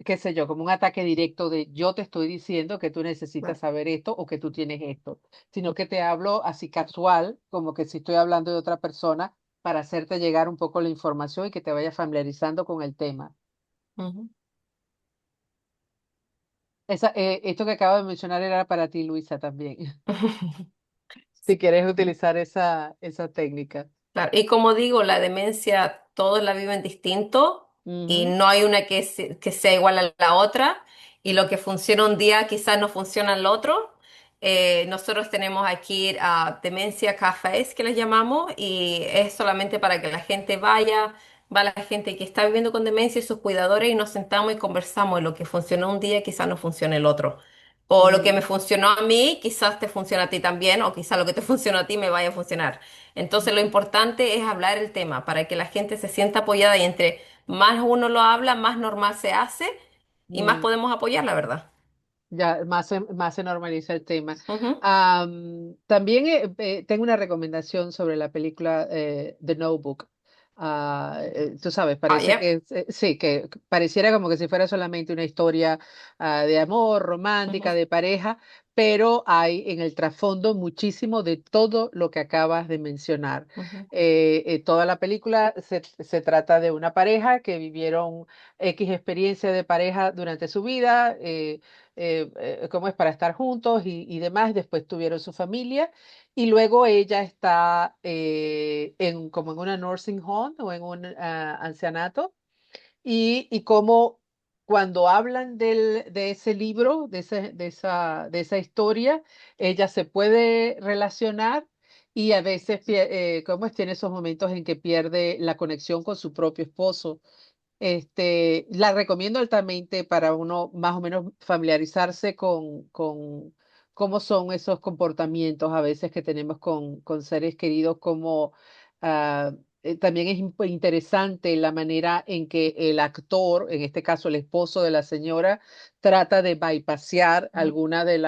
qué sé yo, como un ataque directo de yo te estoy diciendo que tú necesitas Claro. saber esto o que tú tienes esto, sino que te hablo así casual, como que si estoy hablando de otra persona, para hacerte llegar un poco la información y que te vayas familiarizando con el tema. Ujú. Esto que acabo de mencionar era para ti, Luisa, también. Si quieres utilizar esa técnica. Claro, y como digo, la demencia todos la viven distinto y Ujú, no hay una que sea igual a la otra y lo que funciona un día quizás no funciona el otro. Nosotros tenemos aquí demencia cafés que les llamamos y es solamente para que la gente vaya, va la gente que está viviendo con demencia y sus cuidadores y nos sentamos y conversamos y lo que funcionó un día quizás no funcione el otro. O lo que me ujú, funcionó a mí, quizás te funciona a ti también, o quizás lo que te funcionó a ti me vaya a funcionar. Entonces, lo importante es hablar el tema para que la gente se sienta apoyada y entre más uno lo habla, más normal se hace y más mm. podemos apoyar, la verdad. Ya más se normaliza el tema. Ujú. También tengo una recomendación sobre la película The Notebook. Tú sabes, parece Ya. que sí, que pareciera como que si fuera solamente una historia de amor, romántica, Ujú. de pareja, pero hay en el trasfondo muchísimo de todo lo que acabas de mencionar. Ujú. Toda la película se trata de una pareja que vivieron X experiencia de pareja durante su vida. Cómo es para estar juntos y demás. Después tuvieron su familia y luego ella está como en una nursing home o en un ancianato y como cuando hablan de ese libro, de esa historia, ella se puede relacionar. Y a veces, ¿cómo es? Tiene esos momentos en que pierde la conexión con su propio esposo. La recomiendo altamente para uno más o menos familiarizarse con cómo son esos comportamientos a veces que tenemos con seres queridos, como también es interesante la manera en que el actor, en este caso el esposo de la señora, trata de bypassear Ujú. alguna de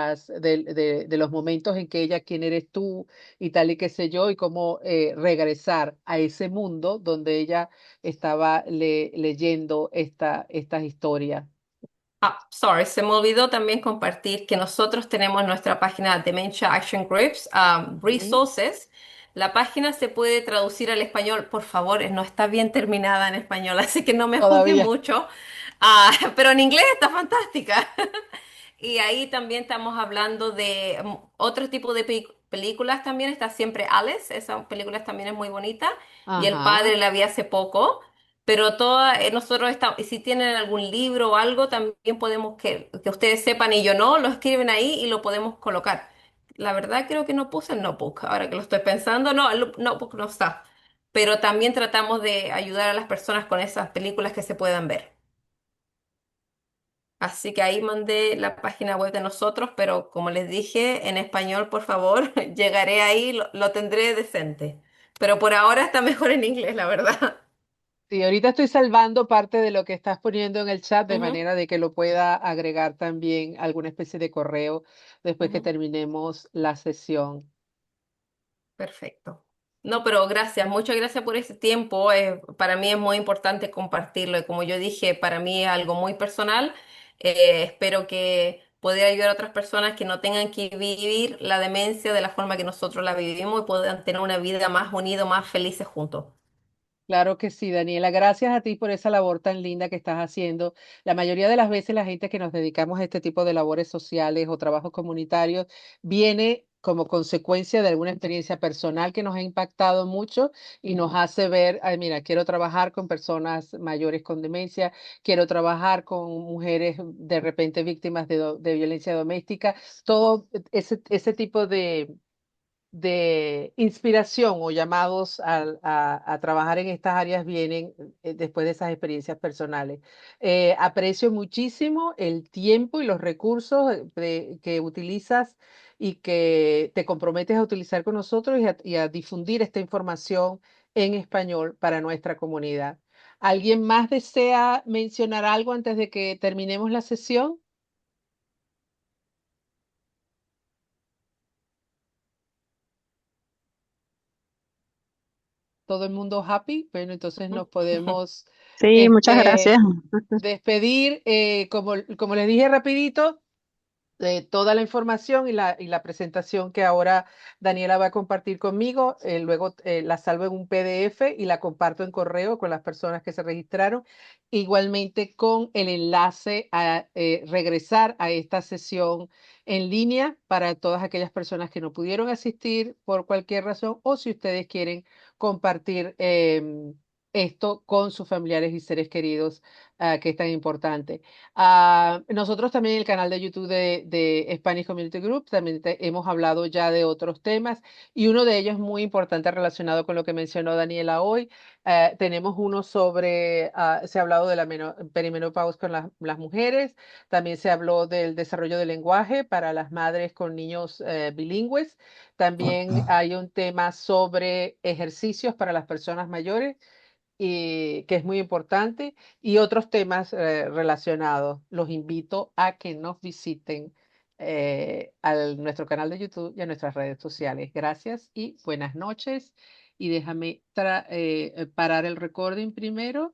los momentos en que ella, quién eres tú y tal y qué sé yo, y cómo regresar a ese mundo donde ella estaba leyendo estas historias. Sorry, se me olvidó también compartir que nosotros tenemos nuestra página Dementia Action Groups, Ujú. Resources. La página se puede traducir al español, por favor, no está bien terminada en español, así que no me juzguen Todavía. mucho. Pero en inglés está fantástica. Y ahí también estamos hablando de otro tipo de películas también. Está siempre Alice, esa película también es muy bonita. Y El Ajá. Padre la vi hace poco. Pero todas, nosotros estamos, y si tienen algún libro o algo, también podemos que ustedes sepan y yo no, lo escriben ahí y lo podemos colocar. La verdad creo que no puse el notebook, ahora que lo estoy pensando, no, el notebook no está. Pero también tratamos de ayudar a las personas con esas películas que se puedan ver. Así que ahí mandé la página web de nosotros, pero como les dije, en español, por favor, llegaré ahí, lo tendré decente. Pero por ahora está mejor en inglés, la verdad. Sí, ahorita estoy salvando parte de lo que estás poniendo en el chat de Ujú, manera de que lo pueda agregar también alguna especie de correo después que ujú. terminemos la sesión. Perfecto. No, pero gracias, muchas gracias por ese tiempo. Para mí es muy importante compartirlo y como yo dije, para mí es algo muy personal. Espero que pueda ayudar a otras personas que no tengan que vivir la demencia de la forma que nosotros la vivimos y puedan tener una vida más unida, más felices juntos. Claro que sí, Daniela. Gracias a ti por esa labor tan linda que estás haciendo. La mayoría de las veces la gente que nos dedicamos a este tipo de labores sociales o trabajos comunitarios viene como consecuencia de alguna experiencia personal que nos ha impactado mucho y nos hace ver, ay, mira, quiero trabajar con personas mayores con demencia, quiero trabajar con mujeres de repente víctimas de violencia doméstica, todo ese tipo de inspiración o llamados a trabajar en estas áreas vienen después de esas experiencias personales. Aprecio muchísimo el tiempo y los recursos que utilizas y que te comprometes a utilizar con nosotros y a difundir esta información en español para nuestra comunidad. ¿Alguien más desea mencionar algo antes de que terminemos la sesión? ¿Todo el mundo happy? Bueno, entonces nos podemos Sí, muchas este, gracias. despedir. Como les dije rapidito, toda la información y la presentación que ahora Daniela va a compartir conmigo, luego la salvo en un PDF y la comparto en correo con las personas que se registraron, igualmente con el enlace a regresar a esta sesión en línea para todas aquellas personas que no pudieron asistir por cualquier razón o si ustedes quieren compartir esto con sus familiares y seres queridos, que es tan importante. Nosotros también en el canal de YouTube de Spanish Community Group también hemos hablado ya de otros temas y uno de ellos muy importante relacionado con lo que mencionó Daniela hoy. Tenemos uno sobre, se ha hablado de la perimenopausia con las mujeres, también se habló del desarrollo del lenguaje para las madres con niños bilingües, también hay un tema sobre ejercicios para las personas mayores y que es muy importante, y otros temas relacionados. Los invito a que nos visiten a nuestro canal de YouTube y a nuestras redes sociales. Gracias y buenas noches. Y déjame parar el recording primero.